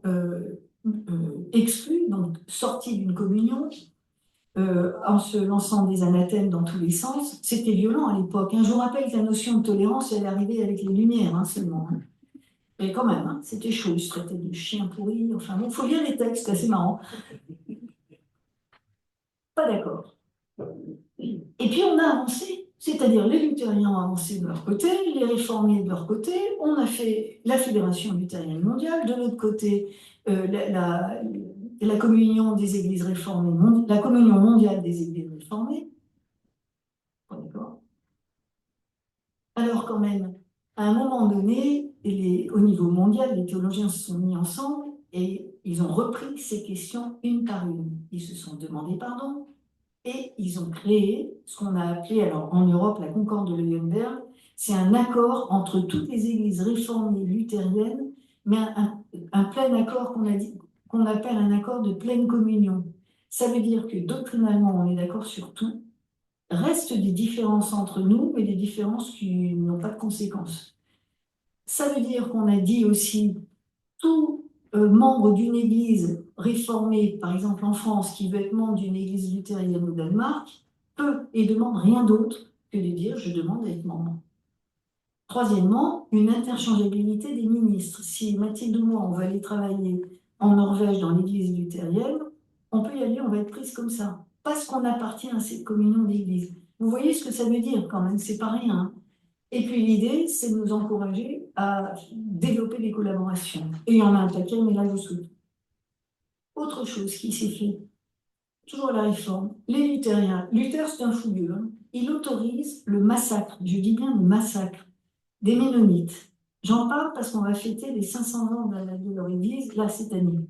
exclus, donc sortis d'une communion. en se lançant des anathèmes dans tous les sens. C'était violent à l'époque, hein. Je vous rappelle que la notion de tolérance, elle est arrivée avec les Lumières, hein, seulement, hein. Mais quand même, hein, c'était chaud, ils se traitaient de chiens pourris. Enfin, il faut lire les textes, c'est assez marrant. Pas d'accord. Et puis on a avancé, c'est-à-dire les luthériens ont avancé de leur côté, les réformés de leur côté, on a fait la Fédération luthérienne mondiale, de l'autre côté la communion des églises réformées, la communion mondiale des églises réformées. Pas d'accord. Alors quand même, à un moment donné, au niveau mondial, les théologiens se sont mis ensemble et ils ont repris ces questions une par une. Ils se sont demandé pardon, et ils ont créé ce qu'on a appelé, alors en Europe, la Concorde de Leuenberg. C'est un accord entre toutes les églises réformées luthériennes, mais un plein accord qu'on appelle un accord de pleine communion. Ça veut dire que doctrinalement, on est d'accord sur tout. Restent des différences entre nous, mais des différences qui n'ont pas de conséquences. Ça veut dire qu'on a dit aussi tout membre d'une église réformée, par exemple en France, qui veut être membre d'une église luthérienne au Danemark, peut et demande rien d'autre que de dire je demande à être membre. Troisièmement, une interchangeabilité des ministres. Si Mathilde ou moi, on va aller travailler en Norvège dans l'église luthérienne, on peut y aller, on va être prise comme ça, parce qu'on appartient à cette communion d'église. Vous voyez ce que ça veut dire quand même, c'est pas rien, hein. Et puis l'idée, c'est de nous encourager à développer des collaborations. Et il y en a un paquet, mais là, je saute. Autre chose qui s'est fait, toujours à la réforme, les luthériens. Luther, c'est un fougueux, hein. Il autorise le massacre, je dis bien le massacre, des Ménonites. J'en parle parce qu'on va fêter les 500 ans de leur église, là, cette année.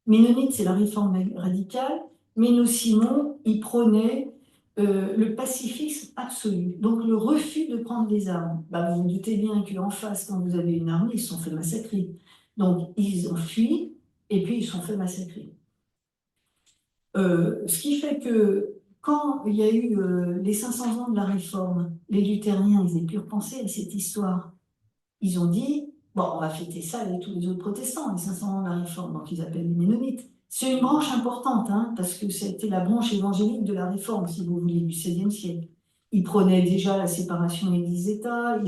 Ménonite, c'est la réforme radicale. Méno Simon, il prônait le pacifisme absolu, donc le refus de prendre des armes. Bah, vous vous doutez bien qu'en face, quand vous avez une armée, ils se sont fait massacrer. Donc, ils ont fui et puis ils se sont fait massacrer. Ce qui fait que quand il y a eu les 500 ans de la réforme, les luthériens, ils aient pu repenser à cette histoire. Ils ont dit, bon, on va fêter ça avec tous les autres protestants, les 500 ans de la réforme, donc ils appellent les Ménonites. C'est une branche importante, hein, parce que c'était la branche évangélique de la réforme, si vous voulez, du XVIe siècle. Ils prônaient déjà la séparation Église-État,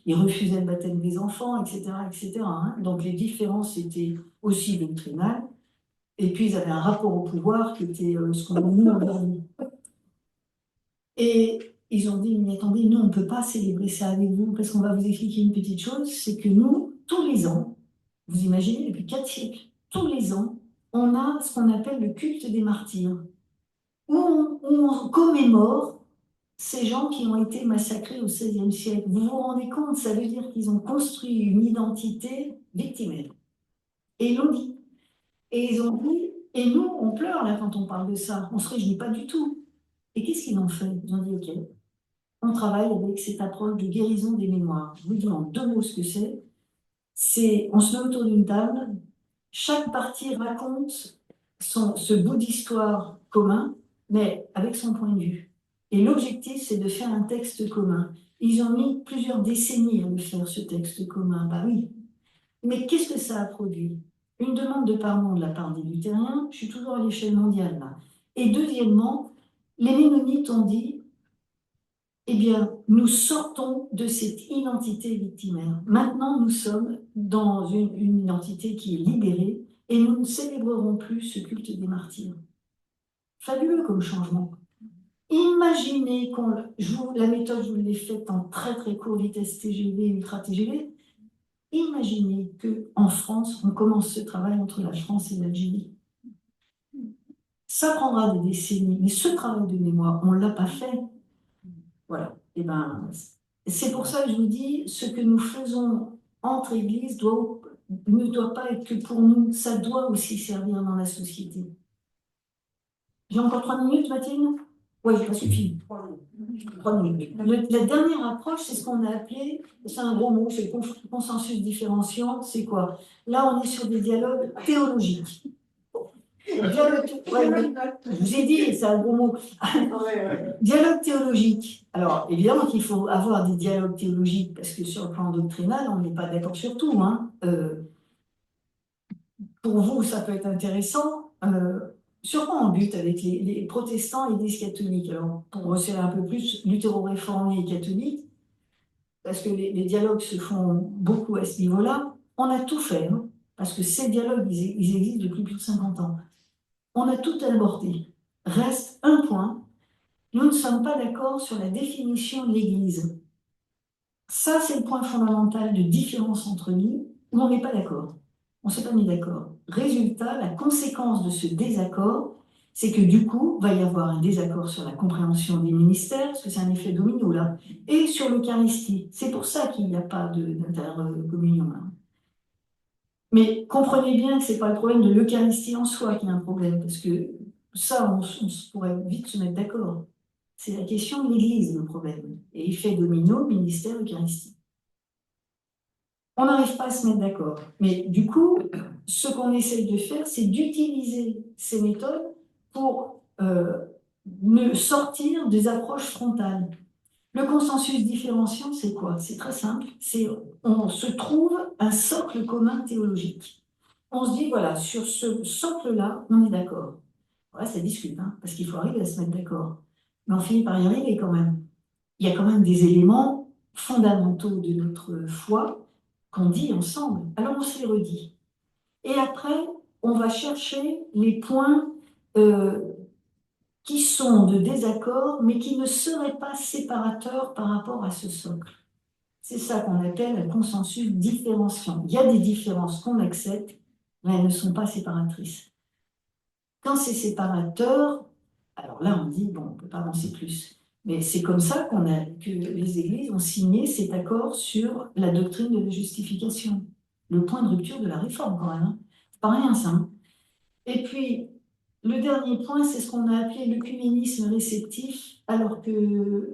ils refusaient le baptême des enfants, etc., etc., hein. Donc les différences étaient aussi doctrinales. Et puis ils avaient un rapport au pouvoir qui était ce qu'on dit aujourd'hui. Et ils ont dit, mais attendez, nous, on ne peut pas célébrer ça avec vous, parce qu'on va vous expliquer une petite chose, c'est que nous, tous les ans, vous imaginez, depuis 4 siècles, tous les ans, on a ce qu'on appelle le culte des martyrs, où on commémore ces gens qui ont été massacrés au XVIe siècle. Vous vous rendez compte, ça veut dire qu'ils ont construit une identité victimaire. Et ils l'ont dit. Et ils ont dit, et nous, on pleure là quand on parle de ça, on ne se réjouit pas du tout. Et qu'est-ce qu'ils ont fait? Ils ont dit, OK, on travaille avec cette approche de guérison des mémoires. Je vous dis en 2 mots ce que c'est. On se met autour d'une table, chaque partie raconte ce bout d'histoire commun, mais avec son point de vue. Et l'objectif, c'est de faire un texte commun. Ils ont mis plusieurs décennies à le faire, ce texte commun. Bah oui. Mais qu'est-ce que ça a produit? Une demande de pardon de la part des luthériens, je suis toujours à l'échelle mondiale là. Et deuxièmement, les Ménonites ont dit, eh bien, nous sortons de cette identité victimaire. Maintenant, nous sommes dans une identité qui est libérée et nous ne célébrerons plus ce culte des martyrs. Fabuleux comme changement. Imaginez la méthode, je vous l'ai faite en très très court vitesse TGV, ultra TGV. Imaginez qu'en France, on commence ce travail entre la France et l'Algérie. Ça prendra des décennies, mais ce travail de mémoire, on ne l'a pas fait. Voilà. Et ben, c'est pour ça que je vous dis, ce que nous faisons entre églises ne doit pas être que pour nous, ça doit aussi servir dans la société. J'ai encore 3 minutes, Mathilde? Oui, ça suffit. 3 minutes. La dernière approche, c'est ce qu'on a appelé, c'est un gros mot, c'est le consensus différenciant, c'est quoi? Là, on est sur des dialogues théologiques. Je vous ai dit, c'est un gros mot. Dialogue théologique. Alors, évidemment qu'il faut avoir des dialogues théologiques, parce que sur le plan doctrinal, on n'est pas d'accord sur tout, hein. Pour vous, ça peut être intéressant. sûrement en but avec les protestants et l'Église catholique. Alors, pour resserrer un peu plus, luthéro-réformés et catholiques, parce que les dialogues se font beaucoup à ce niveau-là, on a tout fait, hein, parce que ces dialogues, ils existent depuis plus de 50 ans. On a tout aborté. Reste un point, nous ne sommes pas d'accord sur la définition de l'Église. Ça, c'est le point fondamental de différence entre nous, où on n'est pas d'accord. On ne s'est pas mis d'accord. Résultat, la conséquence de ce désaccord, c'est que du coup, va y avoir un désaccord sur la compréhension des ministères, parce que c'est un effet domino là, et sur l'Eucharistie. C'est pour ça qu'il n'y a pas d'intercommunion là. Mais comprenez bien que ce n'est pas le problème de l'Eucharistie en soi qui est un problème, parce que ça, on pourrait vite se mettre d'accord. C'est la question de l'Église, le problème. Et effet domino, ministère, Eucharistie. On n'arrive pas à se mettre d'accord. Mais du coup, ce qu'on essaye de faire, c'est d'utiliser ces méthodes pour sortir des approches frontales. Le consensus différenciant, c'est quoi? C'est très simple. C'est on se trouve un socle commun théologique. On se dit, voilà, sur ce socle-là, on est d'accord. Voilà, ça discute, hein, parce qu'il faut arriver à se mettre d'accord. Mais on finit par y arriver quand même. Il y a quand même des éléments fondamentaux de notre foi qu'on dit ensemble. Alors on se les redit. Et après, on va chercher les points euh, qui sont de désaccord, mais qui ne seraient pas séparateurs par rapport à ce socle. C'est ça qu'on appelle un consensus différenciant. Il y a des différences qu'on accepte, mais elles ne sont pas séparatrices. Quand c'est séparateur, alors là, on dit, bon, on ne peut pas avancer plus. Mais c'est comme ça que les églises ont signé cet accord sur la doctrine de la justification. Le point de rupture de la réforme, quand même, hein. C'est pas rien, ça, hein. Et puis, le dernier point, c'est ce qu'on a appelé l'œcuménisme réceptif, alors que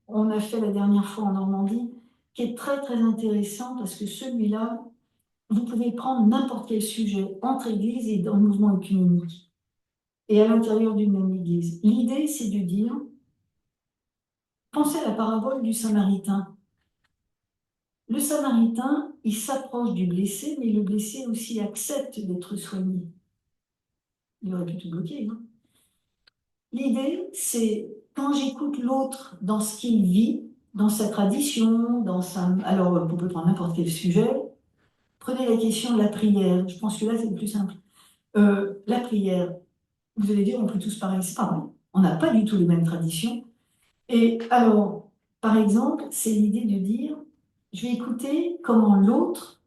on a fait la dernière fois en Normandie, qui est très, très intéressant, parce que celui-là, vous pouvez prendre n'importe quel sujet entre églises et dans le mouvement œcuménique et à l'intérieur d'une même église. L'idée, c'est de dire, pensez à la parabole du Samaritain. Le Samaritain, il s'approche du blessé, mais le blessé aussi accepte d'être soigné. Il aurait pu tout bloquer, hein. L'idée, c'est quand j'écoute l'autre dans ce qu'il vit, dans sa tradition, dans sa... Alors, on peut prendre n'importe quel sujet. Prenez la question de la prière. Je pense que là, c'est le plus simple. La prière, vous allez dire, on prie tous pareil. C'est pas vrai. On n'a pas du tout les mêmes traditions. Et alors, par exemple, c'est l'idée de dire, je vais écouter comment l'autre,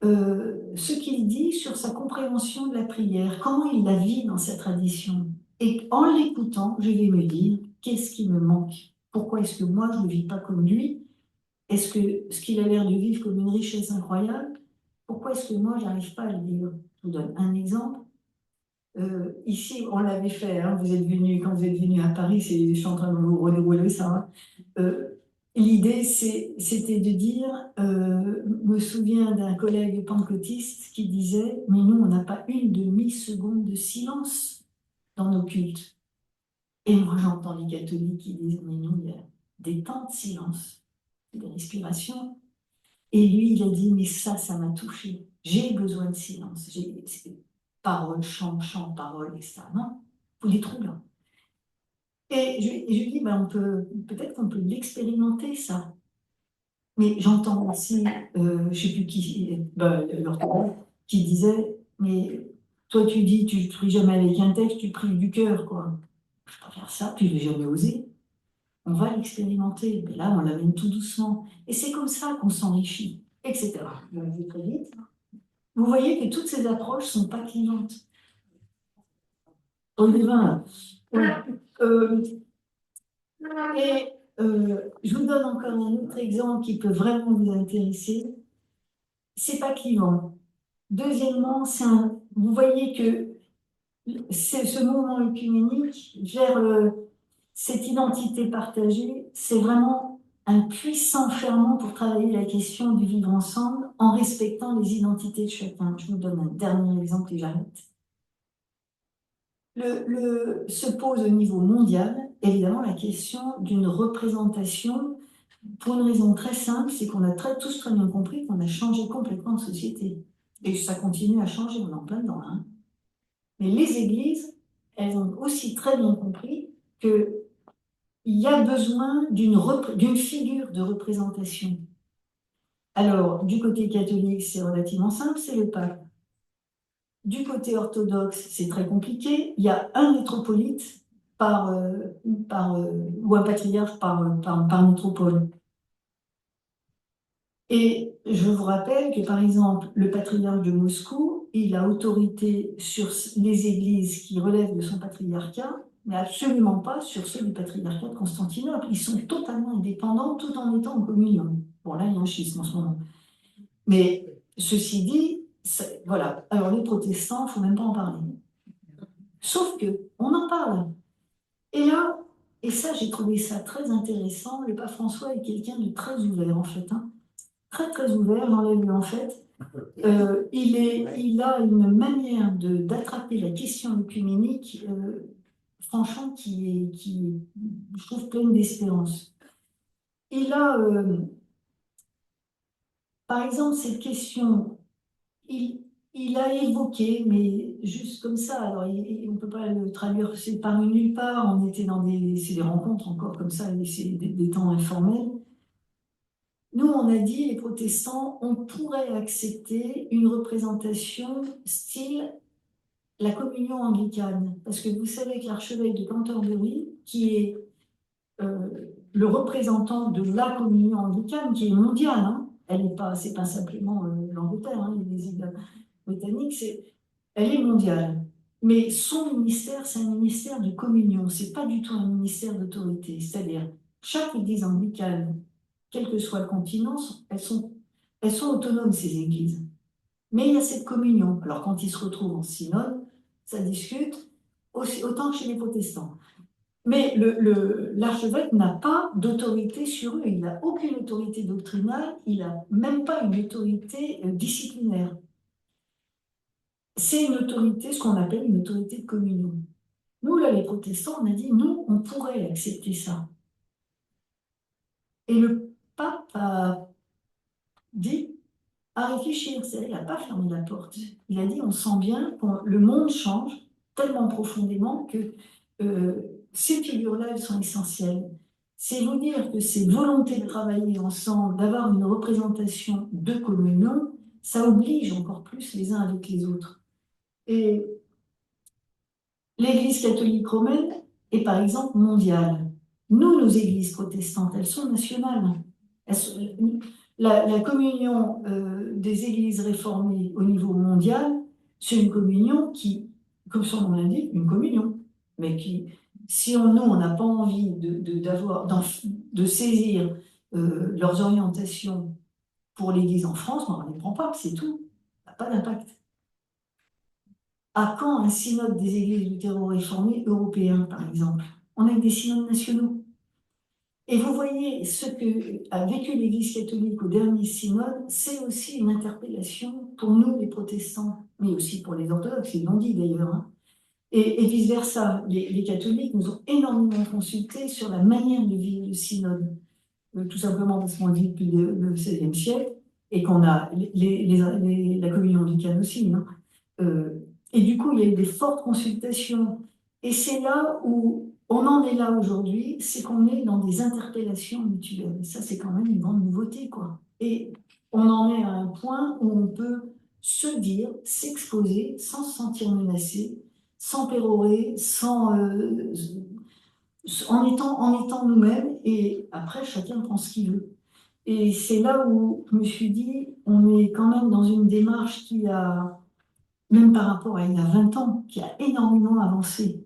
ce qu'il dit sur sa compréhension de la prière, comment il la vit dans sa tradition. Et en l'écoutant, je vais me dire, qu'est-ce qui me manque? Pourquoi est-ce que moi, je ne vis pas comme lui? Est-ce que ce qu'il a l'air de vivre comme une richesse incroyable, pourquoi est-ce que moi, j'arrive pas à le vivre? Je vous donne un exemple. Ici, on l'avait fait, hein, quand vous êtes venu à Paris, je suis en train de vous redérouler ça, hein. L'idée, c'était de dire, me souviens d'un collègue pentecôtiste qui disait, mais nous, on n'a pas une demi-seconde de silence dans nos cultes. Et moi, j'entends les catholiques qui disent, mais nous, il y a des temps de silence, des respirations. Et lui, il a dit, mais ça m'a touché. J'ai besoin de silence. Parole, chant, chant, parole, etc. Non, faut des trous là. Et je lui dis, ben, peut-être qu'on peut l'expérimenter, ça. Mais j'entends aussi, je ne sais plus qui, l'orthographe, qui disait, mais toi tu dis, tu ne pries jamais avec un texte, tu pries du cœur, quoi. Je ne peux pas faire ça, puis je n'ai jamais osé. On va l'expérimenter, mais là on l'amène tout doucement. Et c'est comme ça qu'on s'enrichit, etc. Je vais très vite. Vous voyez que toutes ces approches ne sont pas clivantes. On y va. Ouais. Et je vous donne encore un autre exemple qui peut vraiment vous intéresser. C'est pas clivant. Deuxièmement, vous voyez que ce mouvement œcuménique vers cette identité partagée, c'est vraiment un puissant ferment pour travailler la question du vivre ensemble en respectant les identités de chacun. Je vous donne un dernier exemple et j'arrête. Se pose au niveau mondial, évidemment, la question d'une représentation pour une raison très simple, c'est qu'on a tous très bien compris qu'on a changé complètement de société. Et ça continue à changer, on est en plein dedans, hein. Mais les églises elles ont aussi très bien compris qu'il y a besoin d'une figure de représentation. Alors, du côté catholique, c'est relativement simple, c'est le pape. Du côté orthodoxe, c'est très compliqué. Il y a un métropolite ou un patriarche par métropole. Et je vous rappelle que, par exemple, le patriarche de Moscou, il a autorité sur les églises qui relèvent de son patriarcat, mais absolument pas sur ceux du patriarcat de Constantinople. Ils sont totalement indépendants tout en étant en communion. Bon, là, il y a un schisme en ce moment. Mais ceci dit, voilà. Alors, les protestants, il ne faut même pas en parler. Sauf que, on en parle. Et là, et ça, j'ai trouvé ça très intéressant, le pape François est quelqu'un de très ouvert, en fait, hein. Très, très ouvert, j'enlève le en fait. Il a une manière d'attraper la question œcuménique, franchement, qui je trouve, pleine d'espérance. Il a, par exemple, cette question, il, il a évoqué, mais juste comme ça, alors on ne peut pas le traduire, c'est paru nulle part, on était c'est des rencontres encore comme ça, c'est des temps informels. Nous, on a dit, les protestants, on pourrait accepter une représentation style la communion anglicane. Parce que vous savez que l'archevêque de Canterbury, qui est le représentant de la communion anglicane, qui est mondiale, hein, c'est pas simplement l'Angleterre, hein, les îles britanniques, elle est mondiale. Mais son ministère, c'est un ministère de communion, c'est pas du tout un ministère d'autorité. C'est-à-dire, chaque église anglicane, quel que soit le continent, elles sont autonomes, ces églises. Mais il y a cette communion. Alors, quand ils se retrouvent en synode, ça discute autant que chez les protestants. Mais l'archevêque n'a pas d'autorité sur eux. Il n'a aucune autorité doctrinale, il n'a même pas une autorité disciplinaire. C'est une autorité, ce qu'on appelle une autorité de communion. Nous, là, les protestants, on a dit, nous, on pourrait accepter ça. Et le pape a dit à réfléchir, il n'a pas fermé la porte. Il a dit, on sent bien que le monde change tellement profondément que ces figures-là, elles sont essentielles. C'est vous dire que ces volontés de travailler ensemble, d'avoir une représentation de communion, ça oblige encore plus les uns avec les autres. Et l'Église catholique romaine est par exemple mondiale. Nous, nos églises protestantes, elles sont nationales. La communion des églises réformées au niveau mondial, c'est une communion qui, comme son nom l'indique, une communion, mais qui, si nous, on n'a pas envie de saisir leurs orientations pour l'Église en France, on ne les prend pas, c'est tout. Ça n'a pas d'impact. À quand un synode des églises luthéro-réformées européens, par exemple? On a des synodes nationaux. Et vous voyez, ce que a vécu l'Église catholique au dernier synode, c'est aussi une interpellation pour nous, les protestants, mais aussi pour les orthodoxes, ils l'ont dit d'ailleurs, hein. Et vice-versa, les catholiques nous ont énormément consultés sur la manière de vivre le synode, tout simplement parce qu'on le vit depuis le XVIe siècle, et qu'on a la communion anglicane aussi, hein. Et du coup, il y a eu des fortes consultations. Et c'est là où on en est là aujourd'hui, c'est qu'on est dans des interpellations mutuelles. Ça, c'est quand même une grande nouveauté, quoi. Et on en est à un point où on peut se dire, s'exposer sans se sentir menacé, sans pérorer, en étant nous-mêmes. Et après, chacun prend ce qu'il veut. Et c'est là où je me suis dit, on est quand même dans une démarche qui a même par rapport à il y a 20 ans, qui a énormément avancé.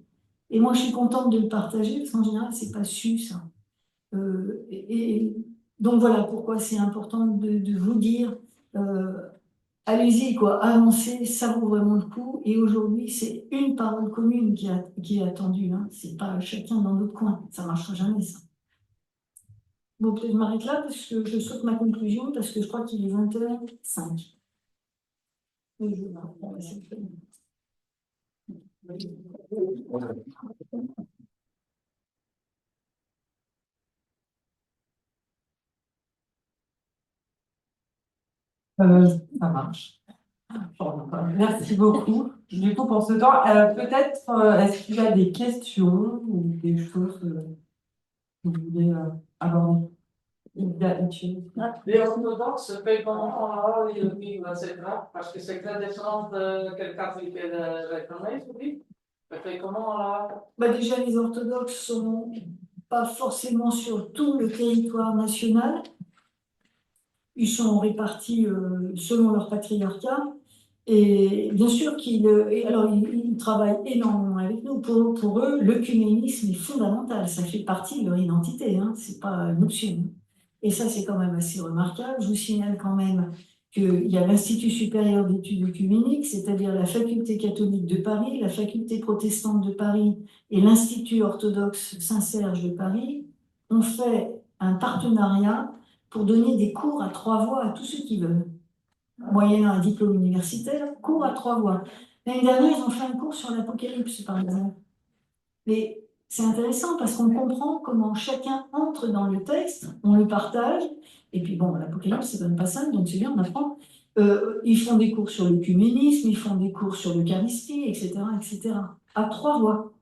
Et moi, je suis contente de le partager, parce qu'en général, c'est pas su, ça. Donc voilà pourquoi c'est important de vous dire, allez-y, quoi, avancez, ça vaut vraiment le coup. Et aujourd'hui, c'est une parole commune qui est attendue, hein. C'est pas chacun dans notre coin. Ça marchera jamais, ça. Bon, peut-être je m'arrête là, parce que je saute ma conclusion, parce que je crois qu'il est 20h05. Oui, je vais ça marche. Merci beaucoup. Du coup, pour ce temps, peut-être, est-ce qu'il y a des questions ou des choses que vous voulez aborder? Les orthodoxes fait comment ils vivent cette grave? Parce que c'est très différent de quel catholique et de réformé, tu dis? Fait comment là? Bah déjà, les orthodoxes sont pas forcément sur tout le territoire national. Ils sont répartis selon leur patriarcat. Et bien sûr ils travaillent énormément avec nous. Pour eux, l'œcuménisme est fondamental. Ça fait partie de leur identité, hein. C'est pas une option. Et ça, c'est quand même assez remarquable. Je vous signale quand même qu'il y a l'Institut supérieur d'études œcuméniques, c'est-à-dire la faculté catholique de Paris, la faculté protestante de Paris et l'Institut orthodoxe Saint-Serge de Paris ont fait un partenariat pour donner des cours à 3 voix à tous ceux qui veulent. Moyennant un diplôme universitaire, cours à 3 voix. L'année dernière, ils ont fait un cours sur l'Apocalypse, par exemple. Mais c'est intéressant parce qu'on comprend comment chacun entre dans le texte, on le partage, et puis bon, l'Apocalypse, c'est même pas simple, donc c'est bien, on apprend. Ils font des cours sur l'œcuménisme, ils font des cours sur l'Eucharistie, etc., etc., à 3 voix.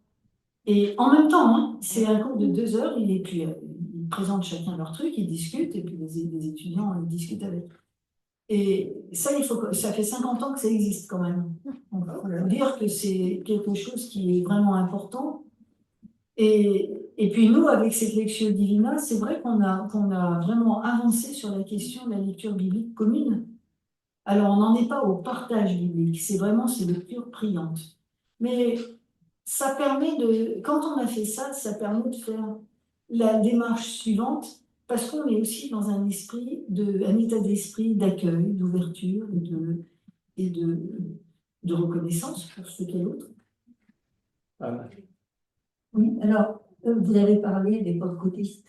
Et en même temps, hein, c'est un cours de 2 heures, et puis ils présentent chacun leur truc, ils discutent, et puis les étudiants ils discutent avec. Et ça, ça fait 50 ans que ça existe quand même. On peut dire que c'est quelque chose qui est vraiment important. Et puis nous, avec cette Lectio Divina, c'est vrai qu'on a vraiment avancé sur la question de la lecture biblique commune. Alors, on n'en est pas au partage biblique, c'est vraiment ces lectures priantes. Mais ça permet quand on a fait ça, ça permet de faire la démarche suivante, parce qu'on est aussi dans un état d'esprit d'accueil, d'ouverture et de reconnaissance pour ce qu'est l'autre. Oui, alors, vous avez parlé des pentecôtistes.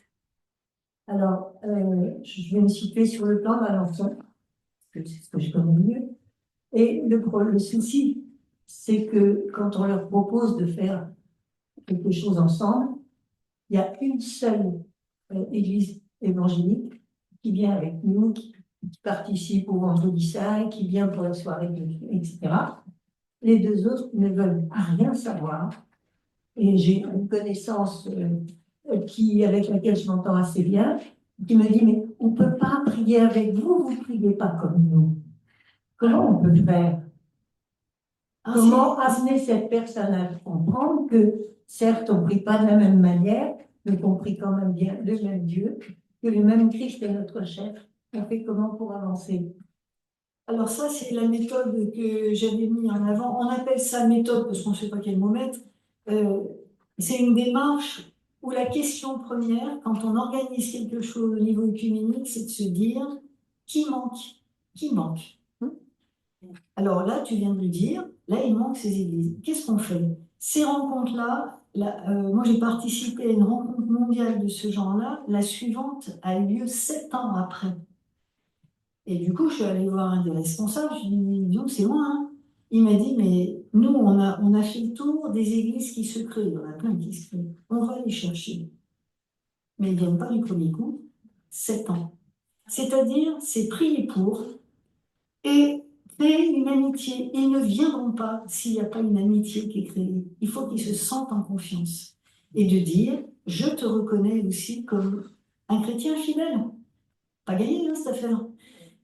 Alors, je vais me situer sur le plan d'Alençon, parce que c'est ce que je connais mieux. Et le souci, c'est que quand on leur propose de faire quelque chose ensemble, il y a une seule église évangélique qui vient avec nous, qui participe au vendredi saint, qui vient pour la soirée, etc. Les deux autres ne veulent rien savoir. Et j'ai une connaissance avec laquelle je m'entends assez bien, qui me dit, mais on ne peut pas prier avec vous, vous ne priez pas comme nous. Comment on peut faire? Comment amener cette personne à comprendre que, certes, on ne prie pas de la même manière, mais qu'on prie quand même bien le même Dieu, que le même Christ est notre chef. On fait comment pour avancer? Alors ça, c'est la méthode que j'avais mis en avant. On appelle ça méthode parce qu'on ne sait pas quel mot mettre. C'est une démarche où la question première, quand on organise quelque chose au niveau œcuménique, c'est de se dire qui manque? Qui manque? Alors là, tu viens de le dire, là, il manque ces églises. Qu'est-ce qu'on fait? Ces rencontres-là, moi j'ai participé à une rencontre mondiale de ce genre-là, la suivante a eu lieu 7 ans après. Et du coup, je suis allée voir un des responsables, je lui ai dit, c'est loin, hein. Il m'a dit, mais nous, on a fait le tour des églises qui se créent, il y en a plein qui se créent, on va les chercher. Mais ils ne viennent pas du premier coup, 7 ans. C'est-à-dire, c'est prier pour et créer une amitié. Ils ne viendront pas s'il n'y a pas une amitié qui est créée. Il faut qu'ils se sentent en confiance. Et de dire, je te reconnais aussi comme un chrétien fidèle. Pas gagné, hein, cette affaire.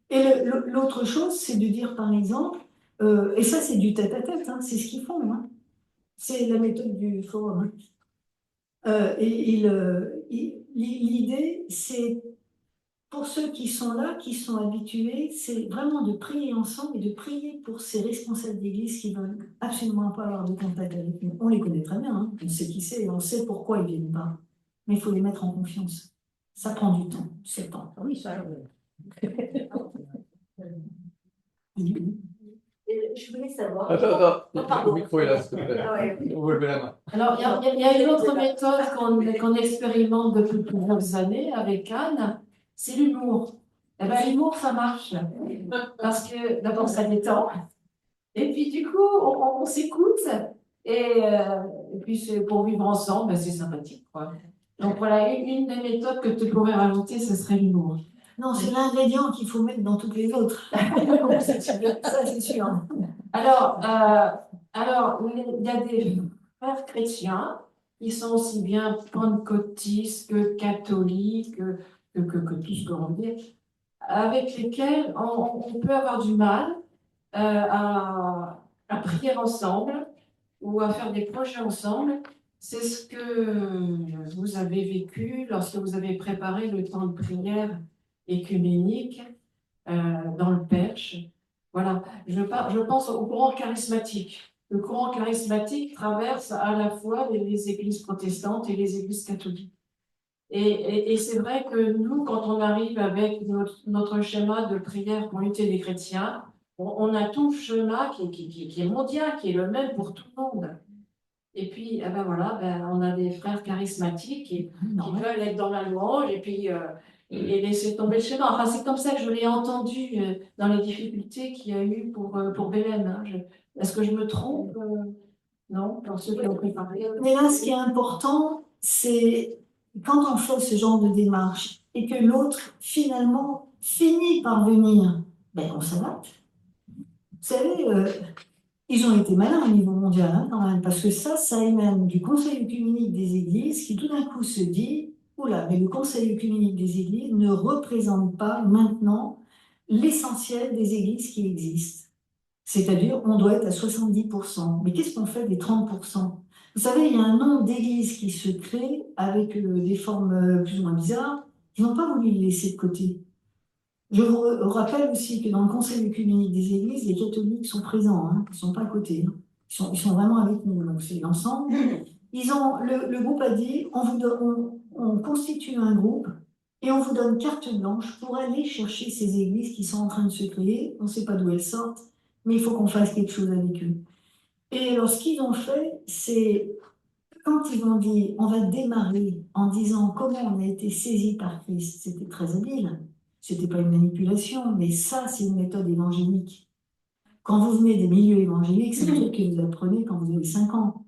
Et l'autre chose, c'est de dire, par exemple, et ça c'est du tête-à-tête, hein, c'est ce qu'ils font, hein. C'est la méthode du forum. L'idée, c'est pour ceux qui sont là, qui sont habitués, c'est vraiment de prier ensemble et de prier pour ces responsables d'église qui ne veulent absolument pas avoir de contact avec nous. On les connaît très bien, hein, on sait qui c'est, on sait pourquoi ils ne viennent pas. Mais il faut les mettre en confiance. Ça prend du temps, 7 ans. Oui, ça. Je voulais savoir. Attends, pardon. le micro est là, s'il te plaît. Ah ouais. Vous levez la main. Alors, il y a une autre méthode qu'on expérimente depuis plusieurs années avec Anne, c'est l'humour. Eh ben, l'humour, ça marche. Parce que d'abord, ça détend. Et puis, du coup, on s'écoute. Et puis, pour vivre ensemble, ben, c'est sympathique, quoi. Donc, voilà, une des méthodes que tu pourrais rajouter, ce serait l'humour. Non, c'est l'ingrédient qu'il faut mettre dans toutes les autres. Ça, c'est sûr. Alors, Alors, il y a des frères chrétiens qui sont aussi bien pentecôtistes que catholiques, que tout ce qu'on dit, avec lesquels on peut avoir du mal à prier ensemble ou à faire des projets ensemble. C'est ce que vous avez vécu lorsque vous avez préparé le temps de prière écuménique dans le Perche. Voilà, je pense au courant charismatique. Le courant charismatique traverse à la fois les églises protestantes et les églises catholiques. Et c'est vrai que nous, quand on arrive avec notre schéma de prière pour l'unité des chrétiens, on a tout le schéma qui est mondial, qui est le même pour tout le monde. Et puis, eh ben voilà, on a des frères charismatiques qui veulent être dans la louange et puis et laisser tomber le schéma. Enfin, c'est comme ça que je l'ai entendu dans les difficultés qu'il y a eu pour Bélem. Hein. Est-ce que je me trompe non, pour ceux qui ont préparé. Mais là, ce qui est important, c'est quand on fait ce genre de démarche et que l'autre, finalement, finit par venir, ben, on s'adapte. Vous savez, ils ont été malins au niveau mondial, hein, quand même, parce que ça émane du Conseil œcuménique des Églises qui tout d'un coup se dit, oula, mais le Conseil œcuménique des Églises ne représente pas maintenant l'essentiel des Églises qui existent. C'est-à-dire, on doit être à 70%. Mais qu'est-ce qu'on fait des 30%? Vous savez, il y a un nombre d'églises qui se créent avec des formes plus ou moins bizarres. Ils n'ont pas voulu les laisser de côté. Je vous rappelle aussi que dans le Conseil œcuménique des Églises, les catholiques sont présents, hein, ils ne sont pas à côté. Hein. Ils sont vraiment avec nous, donc c'est l'ensemble. Le groupe a dit, on constitue un groupe et on vous donne carte blanche pour aller chercher ces églises qui sont en train de se créer. On ne sait pas d'où elles sortent, mais il faut qu'on fasse quelque chose avec eux. Et alors, ce qu'ils ont fait, c'est quand ils ont dit, on va démarrer en disant comment on a été saisi par Christ, c'était très habile. C'était pas une manipulation, mais ça, c'est une méthode évangélique. Quand vous venez des milieux évangéliques, c'est un truc que vous apprenez quand vous avez 5 ans.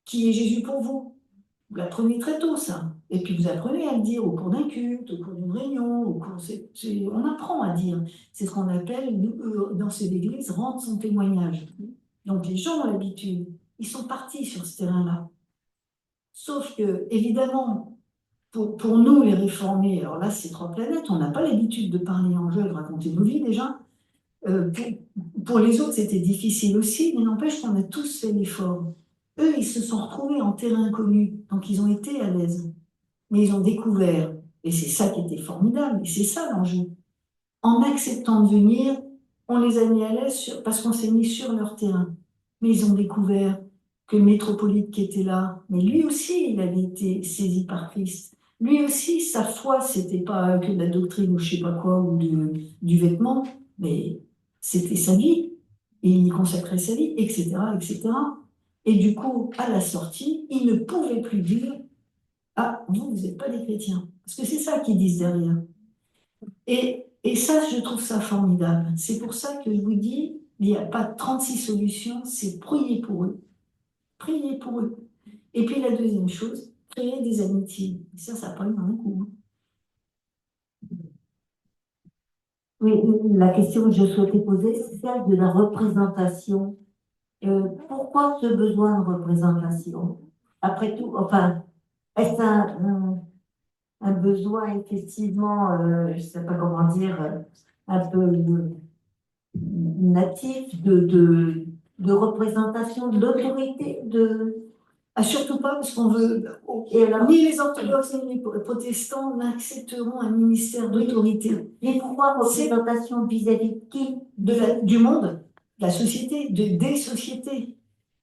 Qui est Jésus pour vous? Vous l'apprenez très tôt, ça. Et puis vous apprenez à le dire au cours d'un culte, au cours d'une réunion, on apprend à dire. C'est ce qu'on appelle, dans ces églises, rendre son témoignage. Donc les gens ont l'habitude. Ils sont partis sur ce terrain-là. Sauf que, évidemment, pour nous, les réformés, alors là, c'est 3 planètes, on n'a pas l'habitude de parler en jeu, de raconter nos vies déjà. Pour les autres, c'était difficile aussi, mais n'empêche qu'on a tous fait l'effort. Eux, ils se sont retrouvés en terrain inconnu, donc ils ont été à l'aise. Mais ils ont découvert, et c'est ça qui était formidable, et c'est ça l'enjeu. En acceptant de venir, on les a mis à l'aise parce qu'on s'est mis sur leur terrain. Mais ils ont découvert que le métropolite qui était là, mais lui aussi, il avait été saisi par Christ. Lui aussi, sa foi, c'était pas que de la doctrine ou je sais pas quoi, ou du vêtement, mais c'était sa vie. Et il y consacrait sa vie, etc., etc. Et du coup, à la sortie, il ne pouvait plus dire « Ah, vous n'êtes pas des chrétiens ». Parce que c'est ça qu'ils disent derrière. Et ça, je trouve ça formidable. C'est pour ça que je vous dis, il n'y a pas 36 solutions, c'est prier pour eux. Prier pour eux. Et puis la deuxième chose, créer des amitiés. Et ça prend un coup. Oui, la question que je souhaitais poser, c'est celle de la représentation. Pourquoi ce besoin de représentation? Après tout, enfin, est-ce un besoin effectivement, je ne sais pas comment dire, un peu natif de représentation de l'autorité Ah, surtout pas, parce qu'on veut. Et alors, Ni les orthodoxes ni les protestants n'accepteront un ministère d'autorité. mais pourquoi représentation vis-à-vis de qui? Du monde, de la société, des sociétés.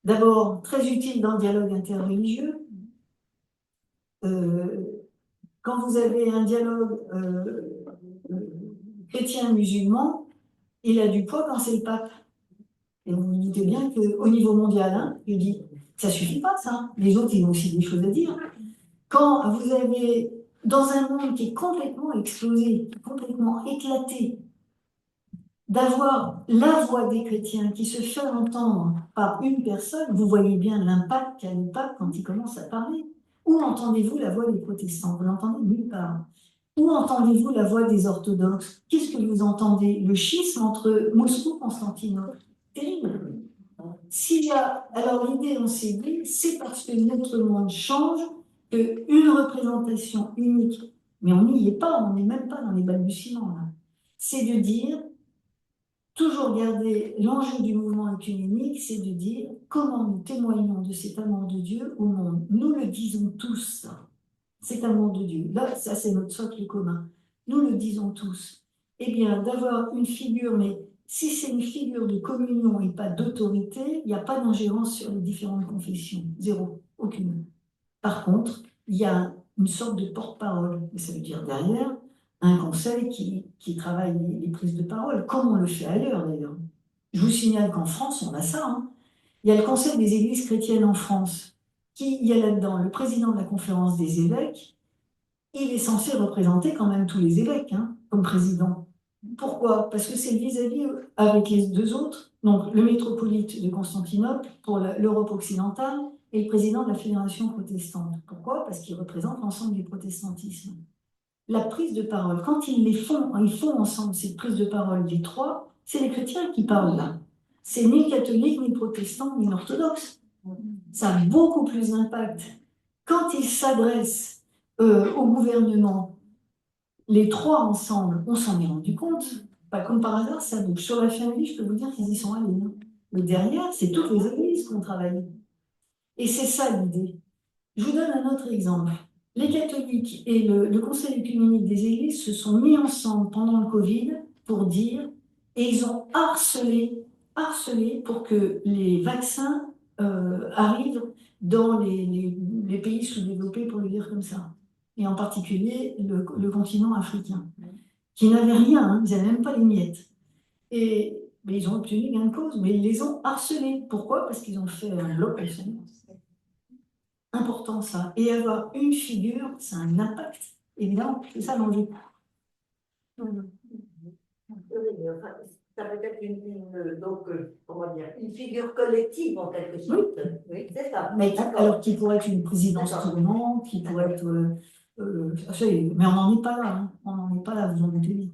D'abord, très utile dans le dialogue interreligieux. Quand vous avez un dialogue chrétien-musulman, il a du poids quand c'est le pape. Et vous vous doutez bien qu'au niveau mondial, hein, je dis, ça suffit pas ça. Les autres, ils ont aussi des choses à dire. Quand vous avez, dans un monde qui est complètement explosé, complètement éclaté, d'avoir la voix des chrétiens qui se fait entendre par une personne, vous voyez bien l'impact qu'a le pape quand il commence à parler. Où entendez-vous la voix des protestants? Vous l'entendez nulle part. Où entendez-vous la voix des orthodoxes? Qu'est-ce que vous entendez? Le schisme entre Moscou et Constantinople. Terrible. Alors l'idée, on s'est dit, c'est parce que notre monde change qu'une représentation unique, mais on n'y est pas, on n'est même pas dans les balbutiements là. C'est de dire, toujours garder l'enjeu du mouvement œcuménique, c'est de dire comment nous témoignons de cet amour de Dieu au monde. Nous le disons tous, ça. Cet amour de Dieu. Là, ça c'est notre socle commun. Nous le disons tous. Eh bien, d'avoir une figure, mais si c'est une figure de communion et pas d'autorité, il n'y a pas d'ingérence sur les différentes confessions. Zéro, aucune. Par contre, il y a une sorte de porte-parole. Et ça veut dire derrière un conseil qui travaille les prises de parole, comme on le fait ailleurs d'ailleurs. Je vous signale qu'en France, on a ça. Hein. Il y a le Conseil des églises chrétiennes en France. Il y a là-dedans le président de la conférence des évêques. Il est censé représenter quand même tous les évêques hein, comme président. Pourquoi? Parce que c'est vis-à-vis avec les deux autres, donc le métropolite de Constantinople pour l'Europe occidentale et le président de la Fédération protestante. Pourquoi? Parce qu'il représente l'ensemble du protestantisme. La prise de parole, quand ils font ensemble cette prise de parole des trois, c'est les chrétiens qui parlent là. C'est ni catholique, ni protestant, ni orthodoxe. Ça a beaucoup plus d'impact. Quand ils s'adressent au gouvernement, les trois ensemble, on s'en est rendu compte. Pas comme par hasard, ça bouge. Sur la famille, je peux vous dire qu'ils y sont allés. Hein. Mais derrière, c'est toutes les églises qui ont travaillé. Et c'est ça l'idée. Je vous donne un autre exemple. Les catholiques et le Conseil œcuménique des églises se sont mis ensemble pendant le Covid pour dire, et ils ont harcelé pour que les vaccins arrivent dans les pays sous-développés, pour le dire comme ça. Et en particulier le continent africain, qui n'avait rien, hein, ils n'avaient même pas les miettes. Mais ils ont obtenu gain de cause, mais ils les ont harcelés. Pourquoi? Parce qu'ils ont fait un bloc. Important ça. Et avoir une figure, c'est un impact. Évidemment, c'est ça l'enjeu. Ça peut être comment dire, une figure collective en quelque sorte. Oui, c'est ça. Mais alors qui pourrait être une présidence tournante, qui pourrait être. Mais on n'en est pas là. Hein. On n'en est pas là, vous en doutez bien.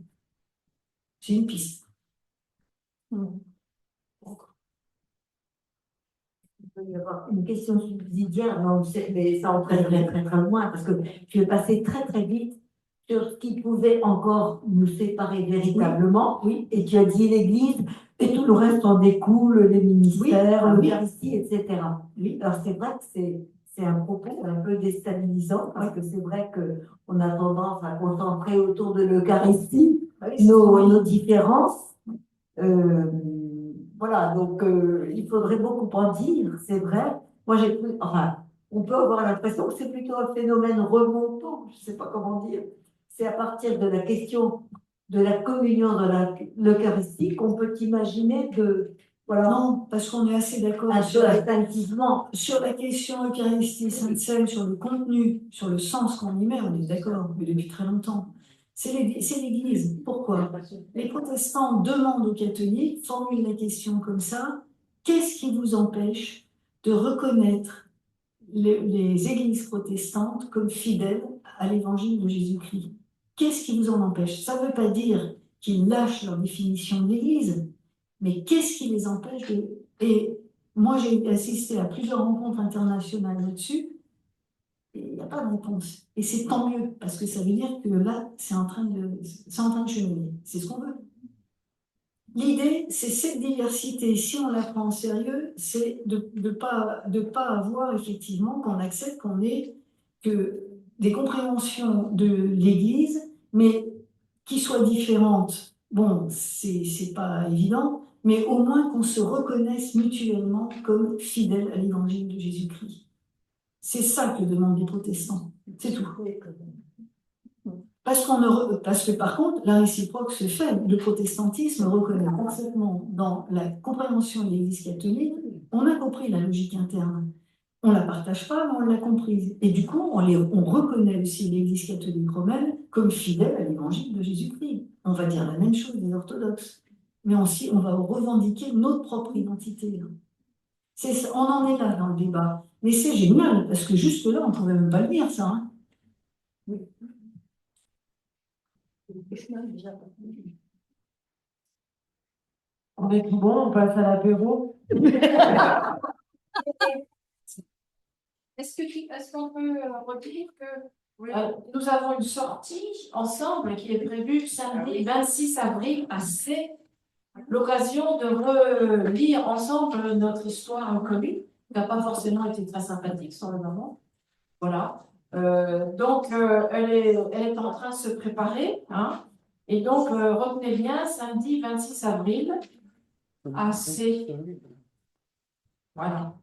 C'est une piste. Il peut y avoir une question subsidiaire, mais ça entraînerait très très loin, parce que je vais passer très très vite sur ce qui pouvait encore nous séparer véritablement. Oui. Et tu as dit l'Église, et tout le reste en découle, les ministères, Oui. l'Eucharistie, etc. Oui. Alors c'est vrai que c'est un propos un peu déstabilisant, parce que c'est vrai qu'on a tendance à concentrer autour de l'Eucharistie nos différences. Voilà, donc il faudrait beaucoup en dire, c'est vrai. Moi, on peut avoir l'impression que c'est plutôt un phénomène remontant, je ne sais pas comment dire. C'est à partir de la question de la communion de l'Eucharistie qu'on peut imaginer voilà. Non, parce qu'on est assez d'accord Instinctivement. sur la question Eucharistie, Sainte Seine, sur le contenu, sur le sens qu'on y met, on est d'accord, mais depuis très longtemps. C'est l'Église. Pourquoi? Les protestants demandent aux catholiques, formulent la question comme ça, qu'est-ce qui vous empêche de reconnaître les églises protestantes comme fidèles à l'évangile de Jésus-Christ? Qu'est-ce qui vous en empêche? Ça ne veut pas dire qu'ils lâchent leur définition de l'Église, mais qu'est-ce qui les empêche de... Et moi, j'ai assisté à plusieurs rencontres internationales là-dessus, et il n'y a pas de réponse. Et c'est tant mieux, parce que ça veut dire que là, c'est en train de cheminer. C'est ce qu'on veut. L'idée, c'est cette diversité, si on la prend en sérieux, c'est de ne pas avoir effectivement qu'on accepte qu'on ait que des compréhensions de l'Église, mais qui soient différentes. Bon, c'est pas évident, mais au moins qu'on se reconnaisse mutuellement comme fidèles à l'évangile de Jésus-Christ. C'est ça que demandent les protestants. C'est tout. Parce que par contre, la réciproque se fait. Le protestantisme reconnaît parfaitement dans la compréhension de l'Église catholique, on a compris la logique interne. On ne la partage pas, mais on l'a comprise. Et du coup, on reconnaît aussi l'Église catholique romaine comme fidèle à l'évangile de Jésus-Christ. On va dire la même chose des orthodoxes. Mais aussi, on va revendiquer notre propre identité. On en est là dans le débat. Mais c'est génial, parce que jusque-là, on ne pouvait même pas le dire, ça. Hein. Oui. On est tout bon, on passe à l'apéro. Est-ce qu'on peut redire que nous avons une sortie ensemble qui est prévue samedi 26 avril à C. L'occasion de relire ensemble notre histoire commune, qui n'a pas forcément été très sympathique sur le moment. Voilà. Donc, elle est en train de se préparer. Hein, et donc, retenez bien, samedi 26 avril à C. Voilà.